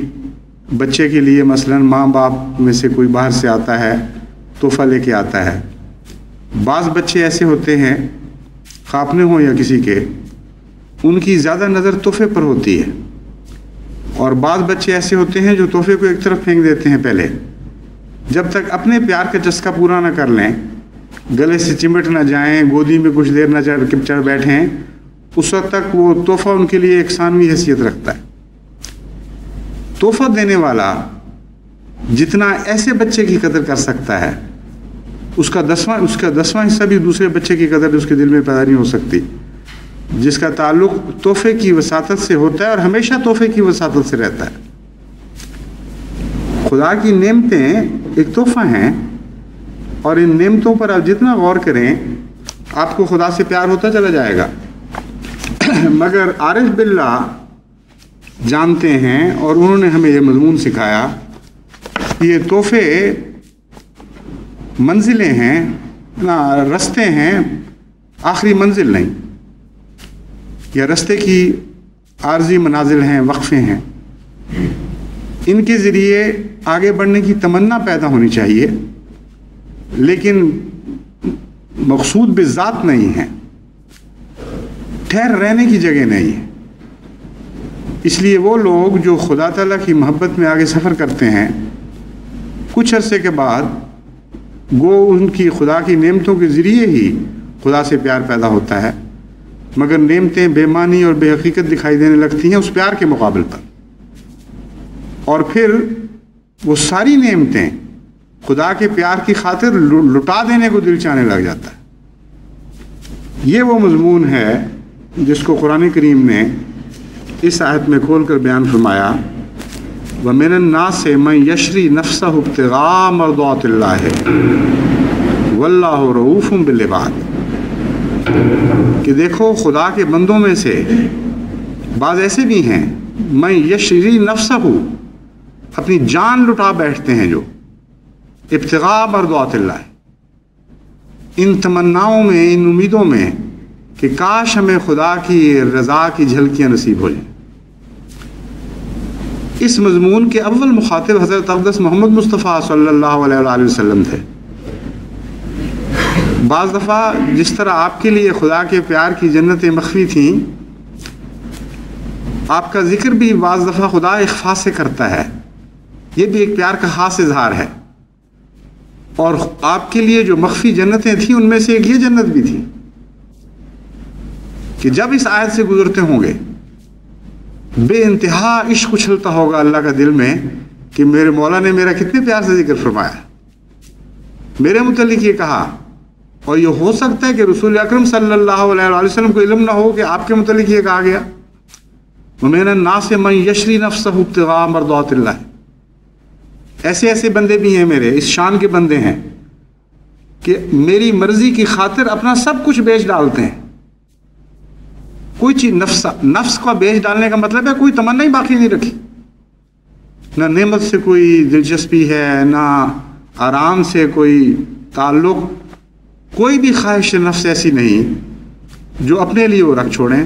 بچے کے لیے مثلاً ماں باپ میں سے کوئی باہر سے آتا ہے، تحفہ لے کے آتا ہے۔ بعض بچے ایسے ہوتے ہیں، خواہ اپنے ہوں یا کسی کے، ان کی زیادہ نظر تحفے پر ہوتی ہے، اور بعض بچے ایسے ہوتے ہیں جو تحفے کو ایک طرف پھینک دیتے ہیں پہلے، جب تک اپنے پیار کا چسکا پورا نہ کر لیں، گلے سے چمٹ نہ جائیں، گودی میں کچھ دیر نہ چڑھ بیٹھیں، اس وقت تک وہ تحفہ ان کے لیے ایک ثانوی حیثیت رکھتا ہے۔ تحفہ دینے والا جتنا ایسے بچے کی قدر کر سکتا ہے، اس کا 10واں حصہ بھی دوسرے بچے کی قدر اس کے دل میں پیدا نہیں ہو سکتی، جس کا تعلق تحفے کی وساطت سے ہوتا ہے اور ہمیشہ تحفے کی وساطت سے رہتا ہے۔ خدا کی نعمتیں ایک تحفہ ہیں، اور ان نعمتوں پر آپ جتنا غور کریں آپ کو خدا سے پیار ہوتا چلا جائے گا۔ مگر عارف باللہ جانتے ہیں، اور انہوں نے ہمیں یہ مضمون سکھایا کہ یہ تحفے منزلیں ہیں، رستے ہیں، آخری منزل نہیں، یا رستے کی عارضی منازل ہیں، وقفے ہیں۔ ان کے ذریعے آگے بڑھنے کی تمنا پیدا ہونی چاہیے، لیکن مقصود بذات نہیں ہے، ٹھہر رہنے کی جگہ نہیں ہے۔ اس لیے وہ لوگ جو خدا تعالیٰ کی محبت میں آگے سفر کرتے ہیں، کچھ عرصے کے بعد گو ان کی خدا کی نعمتوں کے ذریعے ہی خدا سے پیار پیدا ہوتا ہے، مگر نعمتیں بے معنی اور بے حقیقت دکھائی دینے لگتی ہیں اس پیار کے مقابل پر، اور پھر وہ ساری نعمتیں خدا کے پیار کی خاطر لٹا دینے کو دل چاہنے لگ جاتا ہے۔ یہ وہ مضمون ہے جس کو قرآن کریم نے اس آیت میں کھول کر بیان فرمایا، وَمِنَ النَّاسِ مَن يَشْرِي نَفْسَهُ ابْتِغَاءَ مَرْضَاتِ اللَّهِ وَاللَّهُ رَءُوفٌ بِالْعِبَادِ، کہ دیکھو خدا کے بندوں میں سے بعض ایسے بھی ہیں، مَن يَشْرِي نَفْسَهُ، اپنی جان لٹا بیٹھتے ہیں، جو ابتغاء مرضات اللہ، ان تمناؤں میں، ان امیدوں میں کہ کاش ہمیں خدا کی رضا کی جھلکیاں نصیب ہو جائیں۔ اس مضمون کے اول مخاطب حضرت اقدس محمد مصطفیٰ صلی اللہ علیہ وآلہ وسلم تھے۔ بعض دفعہ جس طرح آپ کے لیے خدا کے پیار کی جنتیں مخفی تھیں، آپ کا ذکر بھی بعض دفعہ خدا اخفا سے کرتا ہے، یہ بھی ایک پیار کا خاص اظہار ہے۔ اور آپ کے لیے جو مخفی جنتیں تھیں ان میں سے ایک یہ جنت بھی تھی کہ جب اس آیت سے گزرتے ہوں گے بے انتہا عشق اچھلتا ہوگا اللہ کا دل میں کہ میرے مولا نے میرا کتنے پیار سے ذکر فرمایا، میرے متعلق یہ کہا۔ اور یہ ہو سکتا ہے کہ رسول اکرم صلی اللہ علیہ وآلہ وسلم کو علم نہ ہو کہ آپ کے متعلق یہ کہا گیا، وَمِنَ النَّاسِ مَن يَشْرِي نَفْسَهُ ابْتِغَاءَ مَرْضَاتِ اللَّهِ، ایسے ایسے بندے بھی ہیں میرے، اس شان کے بندے ہیں کہ میری مرضی کی خاطر اپنا سب کچھ بیچ ڈالتے ہیں۔ کوئی چیز نفس کا بیچ ڈالنے کا مطلب ہے کوئی تمنا ہی باقی نہیں رکھی، نہ نعمت سے کوئی دلچسپی ہے، نہ آرام سے کوئی تعلق، کوئی بھی خواہش نفس ایسی نہیں جو اپنے لیے وہ رکھ چھوڑیں۔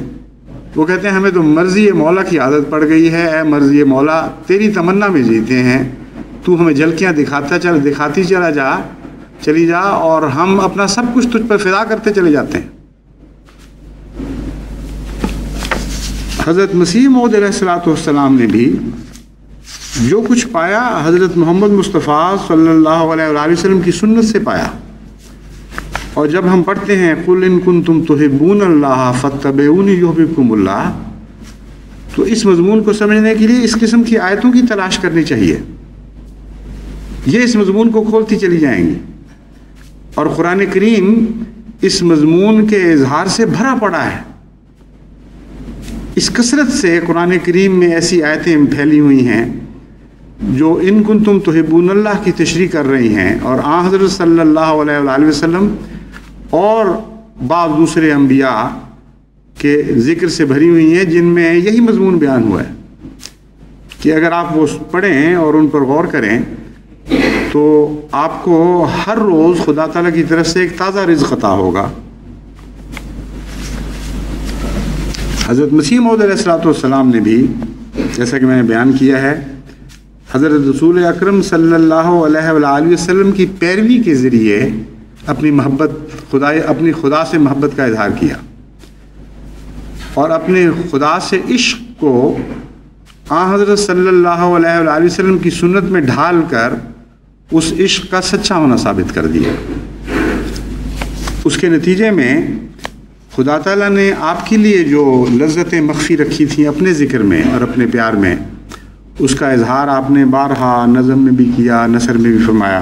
وہ کہتے ہیں ہمیں تو مرضی مولا کی عادت پڑ گئی ہے، اے مرضی مولا تیری تمنا میں جیتے ہیں، تو ہمیں جھلکیاں دکھاتی چلی جا اور ہم اپنا سب کچھ تجھ پر فدا کرتے چلے جاتے ہیں۔ حضرت مسیح موعود علیہ الصلوۃ والسلام نے بھی جو کچھ پایا حضرت محمد مصطفیٰ صلی اللہ علیہ وآلہ وسلم کی سنت سے پایا۔ اور جب ہم پڑھتے ہیں قُلْ إِن كُنتُمْ تُحِبُّونَ اللَّهَ فَاتَّبِعُونِي يُحْبِبْكُمُ اللَّهُ، تو اس مضمون کو سمجھنے کے لیے اس قسم کی آیتوں کی تلاش کرنی چاہیے، یہ اس مضمون کو کھولتی چلی جائیں گی۔ اور قرآن کریم اس مضمون کے اظہار سے بھرا پڑا ہے، اس کثرت سے قرآن کریم میں ایسی آیتیں پھیلی ہوئی ہیں جو ان کنتم تحبون اللہ کی تشریح کر رہی ہیں، اور آن حضرت صلی اللہ علیہ وآلہ وسلم اور بعض دوسرے انبیاء کے ذکر سے بھری ہوئی ہیں، جن میں یہی مضمون بیان ہوا ہے کہ اگر آپ وہ پڑھیں اور ان پر غور کریں تو آپ کو ہر روز خدا تعالیٰ کی طرف سے ایک تازہ رزق عطا ہوگا۔ حضرت مسیح موعود علیہ الصلوۃ والسلام نے بھی، جیسا کہ میں نے بیان کیا ہے، حضرت رسول اکرم صلی اللہ علیہ وآلہ وسلم کی پیروی کے ذریعے اپنی خدا سے محبت کا اظہار کیا، اور اپنے خدا سے عشق کو آن حضرت صلی اللہ علیہ وآلہ وسلم کی سنت میں ڈھال کر اس عشق کا سچا ہونا ثابت کر دیا۔ اس کے نتیجے میں خدا تعالیٰ نے آپ کے لیے جو لذتیں مخفی رکھی تھیں اپنے ذکر میں اور اپنے پیار میں، اس کا اظہار آپ نے بارہا نظم میں بھی کیا، نثر میں بھی فرمایا۔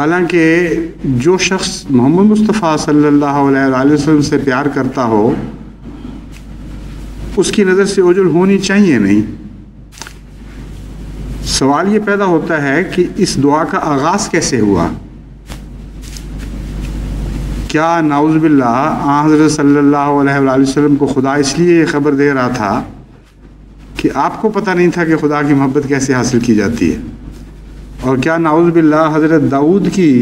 حالانکہ جو شخص محمد مصطفیٰ صلی اللہ علیہ وسلم سے پیار کرتا ہو اس کی نظر سے اوجھل ہونی چاہیے نہیں۔ سوال یہ پیدا ہوتا ہے کہ اس دعا کا آغاز کیسے ہوا؟ کیا نعوذ باللہ حضرت صلی اللہ علیہ وسلم کو خدا اس لیے یہ خبر دے رہا تھا کہ آپ کو پتہ نہیں تھا کہ خدا کی محبت کیسے حاصل کی جاتی ہے؟ اور کیا نعوذ باللہ حضرت داؤد کی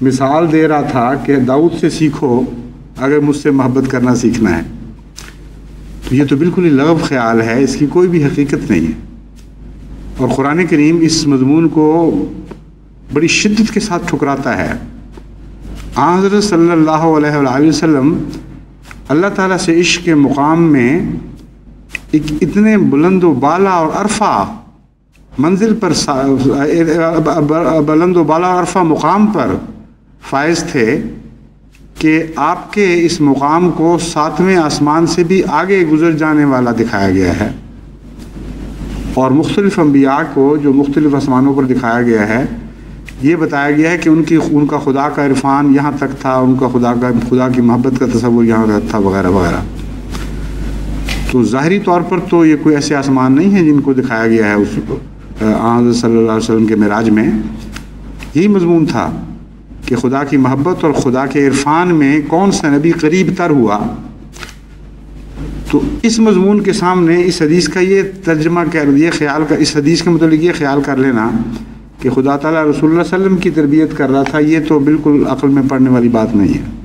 مثال دے رہا تھا کہ داؤد سے سیکھو اگر مجھ سے محبت کرنا سیکھنا ہے؟ تو یہ تو بالکل ہی لغو خیال ہے، اس کی کوئی بھی حقیقت نہیں ہے۔ اور قرآن کریم اس مضمون کو بڑی شدت کے ساتھ ٹھکراتا ہے۔ حضرت صلی اللہ علیہ وسلم اللہ تعالیٰ سے عشق کے مقام میں ایک اتنے بلند و بالا اور عرفہ منزل پر بلند و بالا اور عرفہ مقام پر فائز تھے کہ آپ کے اس مقام کو 7ویں آسمان سے بھی آگے گزر جانے والا دکھایا گیا ہے، اور مختلف انبیاء کو جو مختلف آسمانوں پر دکھایا گیا ہے یہ بتایا گیا ہے کہ ان کا خدا کا عرفان یہاں تک تھا، ان کا خدا کی محبت کا تصور یہاں تک تھا، وغیرہ وغیرہ۔ تو ظاہری طور پر تو یہ کوئی ایسے آسمان نہیں ہیں جن کو دکھایا گیا ہے اس حضرت صلی اللہ علیہ وسلم کے معراج میں۔ یہی مضمون تھا کہ خدا کی محبت اور خدا کے عرفان میں کون سا نبی قریب تر ہوا۔ تو اس مضمون کے سامنے اس حدیث کا یہ ترجمہ اس حدیث کے متعلق یہ خیال کر لینا کہ خدا تعالیٰ رسول اللہ صلی اللہ علیہ وسلم کی تربیت کر رہا تھا، یہ تو بالکل عقل میں پڑنے والی بات نہیں ہے۔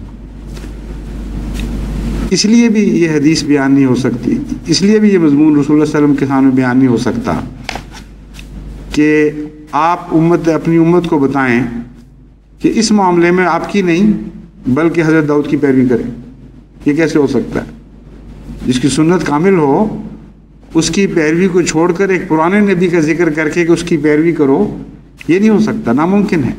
اس لیے بھی یہ حدیث بیان نہیں ہو سکتی، اس لیے بھی یہ مضمون رسول اللہ صلی اللہ علیہ وسلم کے سامنے بیان نہیں ہو سکتا کہ آپ اپنی امت کو بتائیں کہ اس معاملے میں آپ کی نہیں بلکہ حضرت داؤد کی پیروی کریں۔ یہ کیسے ہو سکتا ہے؟ جس کی سنت کامل ہو اس کی پیروی کو چھوڑ کر ایک پرانے نبی کا ذکر کر کے کہ اس کی پیروی کرو، یہ نہیں ہو سکتا، ناممکن ہے۔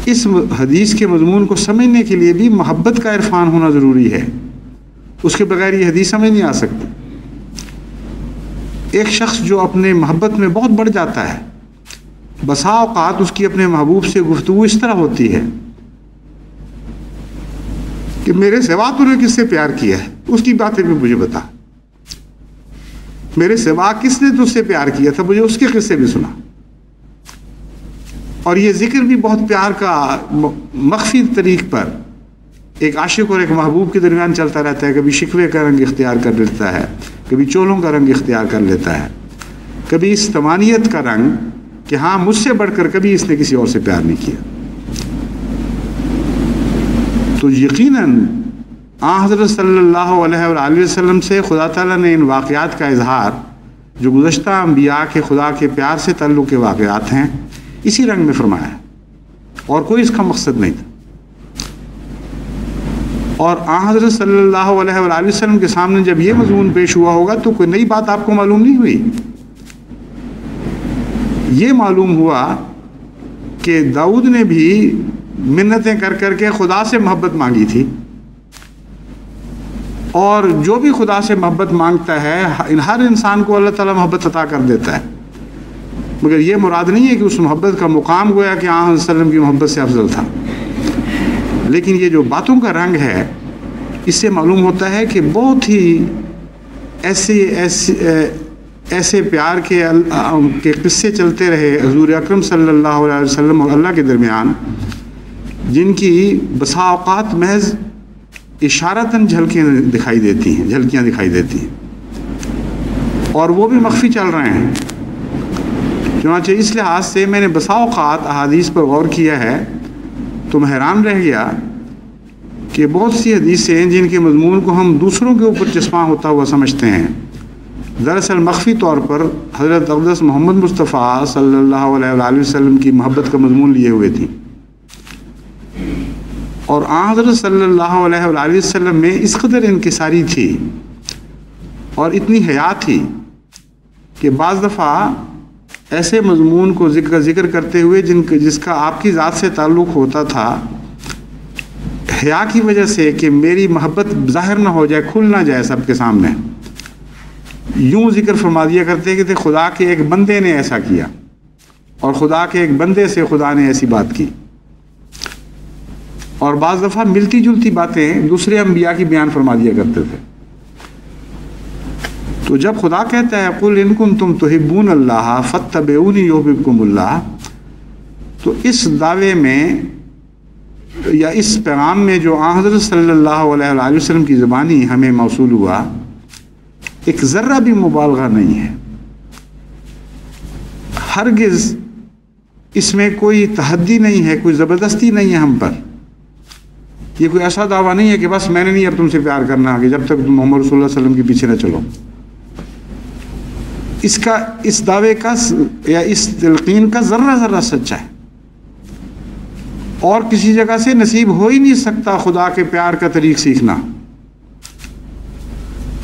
اس حدیث کے مضمون کو سمجھنے کے لیے بھی محبت کا عرفان ہونا ضروری ہے، اس کے بغیر یہ حدیث سمجھ نہیں آ سکتی۔ ایک شخص جو اپنے محبت میں بہت بڑھ جاتا ہے، بسا اوقات اس کی اپنے محبوب سے گفتگو اس طرح ہوتی ہے کہ میرے سوا تو نے کس سے پیار کیا ہے، اس کی باتیں بھی مجھے بتا، میرے سوا کس نے تجھ سے پیار کیا تھا، مجھے اس کے قصے بھی سنا۔ اور یہ ذکر بھی بہت پیار کا مخفی طریق پر ایک عاشق اور ایک محبوب کے درمیان چلتا رہتا ہے، کبھی شکوے کا رنگ اختیار کر لیتا ہے، کبھی چولوں کا رنگ اختیار کر لیتا ہے، کبھی اس تمانیت کا رنگ کہ ہاں مجھ سے بڑھ کر کبھی اس نے کسی اور سے پیار نہیں کیا۔ تو یقیناً حضرت صلی اللہ علیہ وسلم سے خدا تعالیٰ نے ان واقعات کا اظہار جو گزشتہ انبیاء کے خدا کے پیار سے تعلق کے واقعات ہیں اسی رنگ میں فرمایا ہے، اور کوئی اس کا مقصد نہیں تھا۔ اور حضرت صلی اللہ علیہ وسلم کے سامنے جب یہ مضمون پیش ہوا ہوگا تو کوئی نئی بات آپ کو معلوم نہیں ہوئی، یہ معلوم ہوا کہ داؤد نے بھی منتیں کر کر کے خدا سے محبت مانگی تھی، اور جو بھی خدا سے محبت مانگتا ہے ہر انسان کو اللہ تعالیٰ محبت عطا کر دیتا ہے، مگر یہ مراد نہیں ہے کہ اس محبت کا مقام گویا کہ صلی اللہ علیہ وسلم کی محبت سے افضل تھا۔ لیکن یہ جو باتوں کا رنگ ہے اس سے معلوم ہوتا ہے کہ بہت ہی ایسے پیار کے قصے چلتے رہے حضور اکرم صلی اللہ علیہ وسلم اور اللہ کے درمیان، جن کی بسا اوقات محض اشارتاً جھلکیاں دکھائی دیتی ہیں، اور وہ بھی مخفی چل رہے ہیں۔ چنانچہ اس لحاظ سے میں نے بسا اوقات احادیث پر غور کیا ہے تو میں حیران رہ گیا کہ بہت سی حدیثیں ہیں جن کے مضمون کو ہم دوسروں کے اوپر چسپاں ہوتا ہوا سمجھتے ہیں، دراصل مخفی طور پر حضرت اقدس محمد مصطفیٰ صلی اللہ علیہ وسلم کی محبت کا مضمون لیے ہوئے تھی۔ اور حضرت صلی اللہ علیہ وسلم میں اس قدر انکساری تھی اور اتنی حیا تھی کہ بعض دفعہ ایسے مضمون کو ذکر کرتے ہوئے جس کا آپ کی ذات سے تعلق ہوتا تھا، حیا کی وجہ سے کہ میری محبت ظاہر نہ ہو جائے، کھل نہ جائے سب کے سامنے، یوں ذکر فرما دیا کرتے کہ خدا کے ایک بندے نے ایسا کیا، اور خدا کے ایک بندے سے خدا نے ایسی بات کی. اور بعض دفعہ ملتی جلتی باتیں دوسرے انبیاء کی بیان فرما دیا کرتے تھے. تو جب خدا کہتا ہے قل ان کنتم تحبون اللہ فاتبعونی یحببکم اللہ، تو اس دعوے میں یا اس پیغام میں جو حضرت صلی اللہ علیہ وآلہ وسلم کی زبانی ہمیں موصول ہوا، ایک ذرہ بھی مبالغہ نہیں ہے. ہرگز اس میں کوئی تحدی نہیں ہے، کوئی زبردستی نہیں ہے ہم پر. یہ کوئی ایسا دعویٰ نہیں ہے کہ بس میں نے نہیں اب تم سے پیار کرنا کہ جب تک تم محمد رسول اللہ علیہ وسلم کے پیچھے نہ چلو. اس دعوے کا یا اس تلقین کا ذرہ ذرہ سچا ہے، اور کسی جگہ سے نصیب ہو ہی نہیں سکتا خدا کے پیار کا طریق سیکھنا.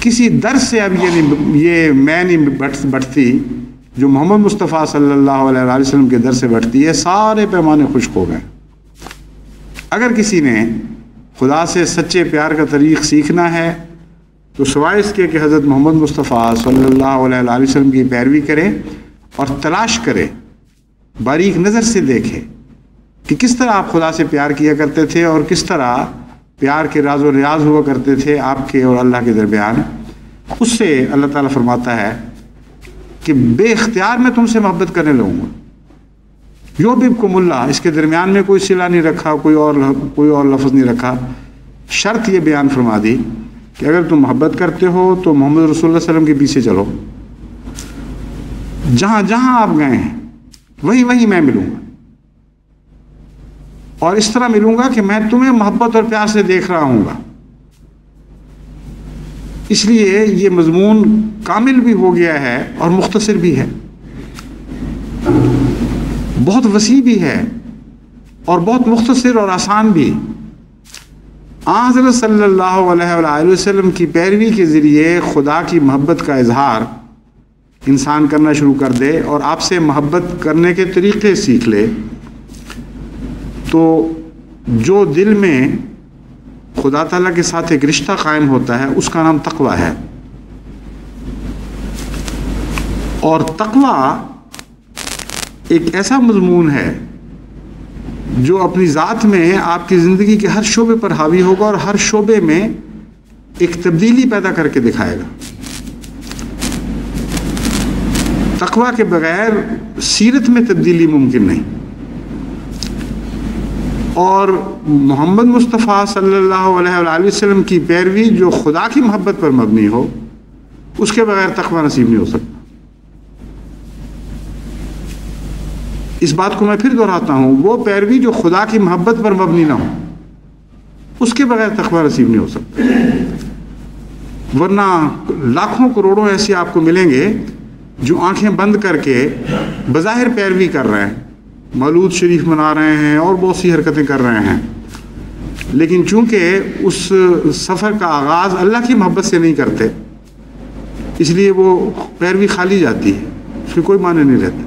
کسی در سے اب یہ میں نہیں بٹتی جو محمد مصطفیٰ صلی اللہ علیہ وآلہ وسلم کے در سے بٹتی ہے. سارے پیمانے خشک ہو گئے. اگر کسی نے خدا سے سچے پیار کا طریق سیکھنا ہے تو سوائے اس کے کہ حضرت محمد مصطفیٰ صلی اللہ علیہ وآلہ وسلم کی پیروی کرے اور تلاش کرے، باریک نظر سے دیکھے کہ کس طرح آپ خدا سے پیار کیا کرتے تھے اور کس طرح پیار کے راز و ریاض ہوا کرتے تھے آپ کے اور اللہ کے درمیان. اس سے اللہ تعالیٰ فرماتا ہے کہ بے اختیار میں تم سے محبت کرنے لگوں گا. یحببکم اللہ، اس کے درمیان میں کوئی صلہ نہیں رکھا، کوئی اور لفظ نہیں رکھا. شرط یہ بیان فرما دی کہ اگر تم محبت کرتے ہو تو محمد رسول اللہ صلی اللہ علیہ وسلم کے پیچھے چلو. جہاں جہاں آپ گئے ہیں وہیں میں ملوں گا، اور اس طرح ملوں گا کہ میں تمہیں محبت اور پیار سے دیکھ رہا ہوں گا. اس لیے یہ مضمون کامل بھی ہو گیا ہے اور مختصر بھی ہے، بہت وسیع بھی ہے اور بہت مختصر اور آسان بھی. حضرت صلی اللہ علیہ وآلہ وسلم کی پیروی کے ذریعے خدا کی محبت کا اظہار انسان کرنا شروع کر دے اور آپ سے محبت کرنے کے طریقے سیکھ لے، تو جو دل میں خدا تعالیٰ کے ساتھ ایک رشتہ قائم ہوتا ہے اس کا نام تقویٰ ہے. اور تقویٰ ایک ایسا مضمون ہے جو اپنی ذات میں آپ کی زندگی کے ہر شعبے پر حاوی ہوگا اور ہر شعبے میں ایک تبدیلی پیدا کر کے دکھائے گا. تقویٰ کے بغیر سیرت میں تبدیلی ممکن نہیں، اور محمد مصطفیٰ صلی اللہ علیہ وآلہ وسلم کی پیروی جو خدا کی محبت پر مبنی ہو، اس کے بغیر تقویٰ نصیب نہیں ہو سکتا. اس بات کو میں پھر دہراتا ہوں، وہ پیروی جو خدا کی محبت پر مبنی نہ ہو اس کے بغیر تقویٰ نصیب نہیں ہو سکتا. ورنہ لاکھوں کروڑوں ایسے آپ کو ملیں گے جو آنکھیں بند کر کے بظاہر پیروی کر رہے ہیں، مولود شریف منا رہے ہیں اور بہت سی حرکتیں کر رہے ہیں، لیکن چونکہ اس سفر کا آغاز اللہ کی محبت سے نہیں کرتے، اس لیے وہ پیروی خالی جاتی ہے، اس کے کوئی معنی نہیں رہتے.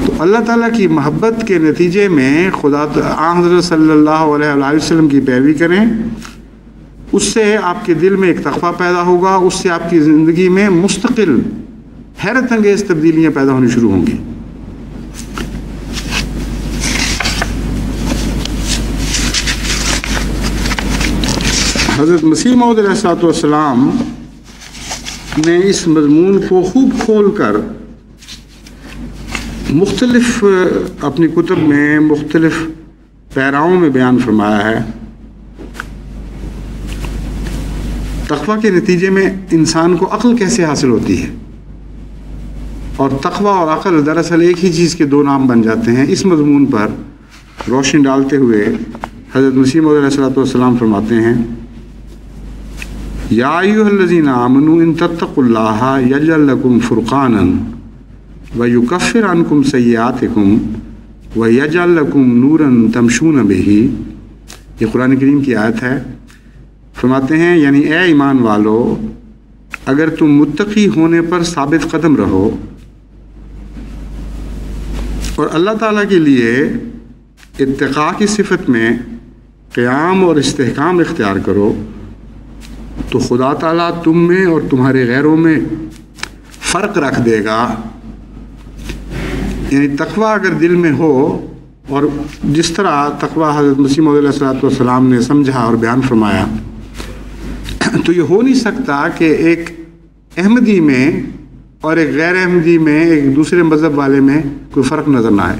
تو اللہ تعالیٰ کی محبت کے نتیجے میں خدا حضرت صلی اللہ علیہ وآلہ وسلم کی پیروی کریں، اس سے آپ کے دل میں ایک تقویٰ پیدا ہوگا، اس سے آپ کی زندگی میں مستقل حیرت انگیز تبدیلیاں پیدا ہونی شروع ہوں گی. حضرت مسیح موعود علیہ الصلوۃ والسلام نے اس مضمون کو خوب کھول کر مختلف اپنی کتب میں مختلف پیراؤں میں بیان فرمایا ہے. تقویٰ کے نتیجے میں انسان کو عقل کیسے حاصل ہوتی ہے، اور تقویٰ اور عقل دراصل ایک ہی چیز کے دو نام بن جاتے ہیں. اس مضمون پر روشنی ڈالتے ہوئے حضرت مسیح موعود علیہ الصلوۃ والسلام فرماتے ہیں، یا ایھا الذین آمنوا ان تتقوا اللہ یجعل لکم فرقانا ویکفر عنکم سیئاتکم ویجعل لکم نورا تمشون بہ. یہ قرآن کریم کی آیت ہے. فرماتے ہیں یعنی اے ایمان والو، اگر تم متقی ہونے پر ثابت قدم رہو اور اللہ تعالیٰ کے لیے اتقاء کی صفت میں قیام اور استحکام اختیار کرو، تو خدا تعالیٰ تم میں اور تمہارے غیروں میں فرق رکھ دے گا. یعنی تقوی اگر دل میں ہو، اور جس طرح تقوی حضرت مسیح موعود علیہ السلام نے سمجھا اور بیان فرمایا، تو یہ ہو نہیں سکتا کہ ایک احمدی میں اور ایک غیر احمدی میں، ایک دوسرے مذہب والے میں کوئی فرق نظر نہ آئے۔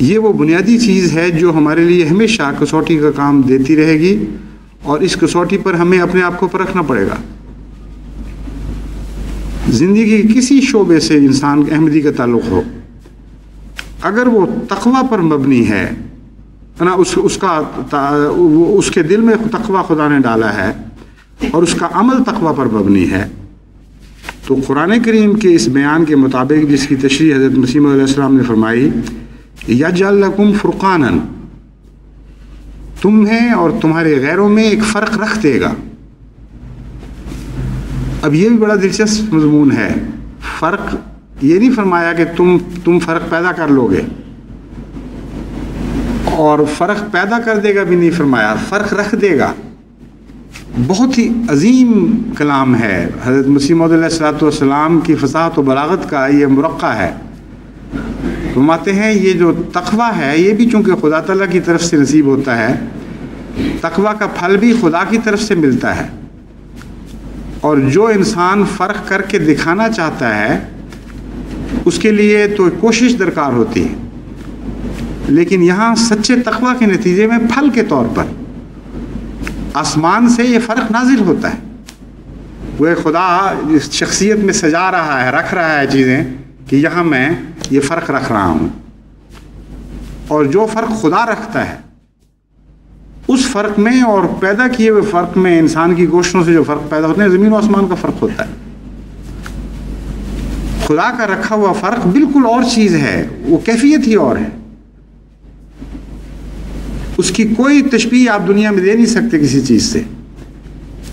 یہ وہ بنیادی چیز ہے جو ہمارے لیے ہمیشہ کسوٹی کا کام دیتی رہے گی، اور اس کسوٹی پر ہمیں اپنے آپ کو پرکھنا پڑے گا۔ زندگی کے کسی شعبے سے انسان احمدی کا تعلق ہو، اگر وہ تقوی پر مبنی ہے نا، اس کے دل میں تقوی خدا نے ڈالا ہے اور اس کا عمل تقوی پر مبنی ہے، تو قرآن کریم کے اس بیان کے مطابق، جس کی تشریح حضرت مسیح موعود علیہ السلام نے فرمائی، یجعل لکم فرقانا، تمہیں اور تمہارے غیروں میں ایک فرق رکھ دے گا۔ اب یہ بھی بڑا دلچسپ مضمون ہے۔ فرق یہ نہیں فرمایا کہ تم فرق پیدا کر لو گے، اور فرق پیدا کر دے گا بھی نہیں فرمایا، فرق رکھ دے گا۔ بہت ہی عظیم کلام ہے۔ حضرت مسیح موعود علیہ السلام کی فصاحت و بلاغت کا یہ مرقع ہے۔ فرماتے ہیں یہ جو تقوی ہے، یہ بھی چونکہ خدا تعالیٰ کی طرف سے نصیب ہوتا ہے، تقوی کا پھل بھی خدا کی طرف سے ملتا ہے، اور جو انسان فرق کر کے دکھانا چاہتا ہے اس کے لیے تو کوشش درکار ہوتی ہے، لیکن یہاں سچے تقوی کے نتیجے میں پھل کے طور پر آسمان سے یہ فرق نازل ہوتا ہے۔ وہ خدا اس شخصیت میں سجا رہا ہے، رکھ رہا ہے چیزیں کہ یہاں میں یہ فرق رکھ رہا ہوں، اور جو فرق خدا رکھتا ہے اس فرق میں اور پیدا کیے ہوئے فرق میں، انسان کی کوششوں سے جو فرق پیدا ہوتے ہیں، زمین و آسمان کا فرق ہوتا ہے۔ خدا کا رکھا ہوا فرق بالکل اور چیز ہے، وہ کیفیت ہی اور ہے، اس کی کوئی تشبیہ آپ دنیا میں دے نہیں سکتے کسی چیز سے۔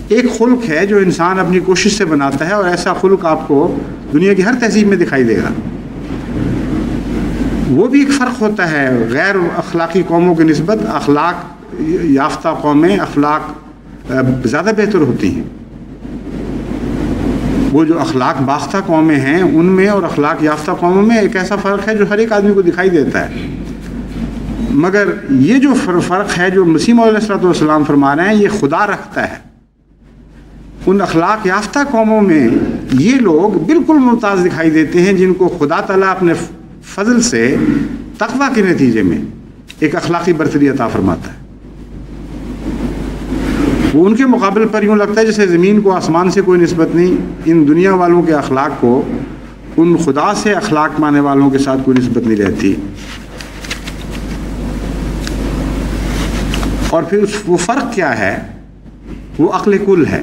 ایک خلق ہے جو انسان اپنی کوشش سے بناتا ہے، اور ایسا خلق آپ کو دنیا کی ہر تہذیب میں دکھائی دے گا۔ وہ بھی ایک فرق ہوتا ہے غیر اخلاقی قوموں کی نسبت۔ اخلاق یافتہ قومیں اخلاق زیادہ بہتر ہوتی ہیں، وہ جو اخلاق باختہ قومیں ہیں ان میں اور اخلاق یافتہ قوموں میں ایک ایسا فرق ہے جو ہر ایک آدمی کو دکھائی دیتا ہے۔ مگر یہ جو فرق ہے جو مسیح موعود علیہ السلام فرما رہے ہیں، یہ خدا رکھتا ہے۔ ان اخلاق یافتہ قوموں میں یہ لوگ بالکل ممتاز دکھائی دیتے ہیں، جن کو خدا تعالیٰ اپنے فضل سے تقوی کے نتیجے میں ایک اخلاقی برتری عطا فرماتا ہے۔ وہ ان کے مقابل پر یوں لگتا ہے جیسے زمین کو آسمان سے کوئی نسبت نہیں، ان دنیا والوں کے اخلاق کو ان خدا سے اخلاق ماننے والوں کے ساتھ کوئی نسبت نہیں رہتی۔ اور پھر وہ فرق کیا ہے؟ وہ عقل کل ہے،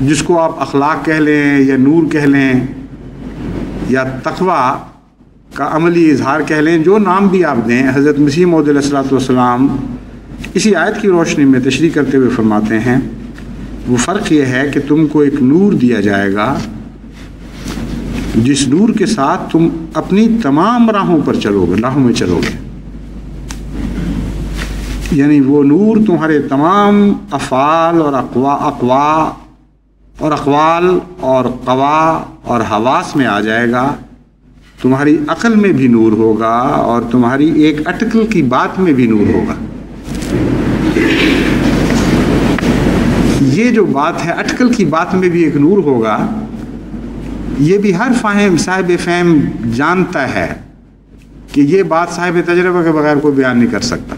جس کو آپ اخلاق کہہ لیں یا نور کہہ لیں یا تقوی کا عملی اظہار کہہ لیں، جو نام بھی آپ دیں۔ حضرت مسیح موعود علیہ السلام اسی آیت کی روشنی میں تشریح کرتے ہوئے فرماتے ہیں، وہ فرق یہ ہے کہ تم کو ایک نور دیا جائے گا، جس نور کے ساتھ تم اپنی تمام راہوں پر چلو گے، راہوں میں چلو گے۔ یعنی وہ نور تمہارے تمام افعال اور اقوال اور قوا اور حواس میں آ جائے گا، تمہاری عقل میں بھی نور ہوگا، اور تمہاری ایک اٹکل کی بات میں بھی نور ہوگا۔ یہ جو بات ہے، اٹکل کی بات میں بھی ایک نور ہوگا، یہ بھی ہر فاہم صاحب فہم جانتا ہے کہ یہ بات صاحب تجربہ کے بغیر کوئی بیان نہیں کر سکتا۔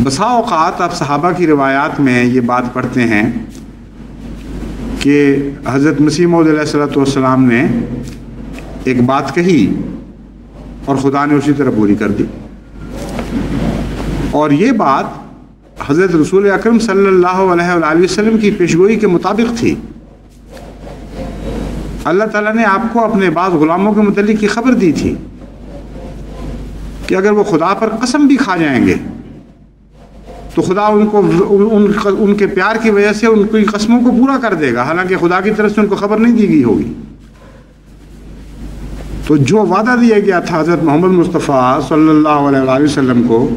بسا اوقات آپ صحابہ کی روایات میں یہ بات پڑھتے ہیں کہ حضرت مسیح موعود علیہ السلام نے ایک بات کہی اور خدا نے اسی طرح پوری کر دی، اور یہ بات حضرت رسول اکرم صلی اللہ علیہ وآلہ وسلم کی پیشگوئی کے مطابق تھی۔ اللہ تعالیٰ نے آپ کو اپنے بعض غلاموں کے متعلق یہ خبر دی تھی کہ اگر وہ خدا پر قسم بھی کھا جائیں گے تو خدا ان کے پیار کی وجہ سے ان کی قسموں کو پورا کر دے گا، حالانکہ خدا کی طرف سے ان کو خبر نہیں دی گئی ہوگی۔ تو جو وعدہ دیا گیا تھا حضرت محمد مصطفیٰ صلی اللہ علیہ وآلہ وسلم کو،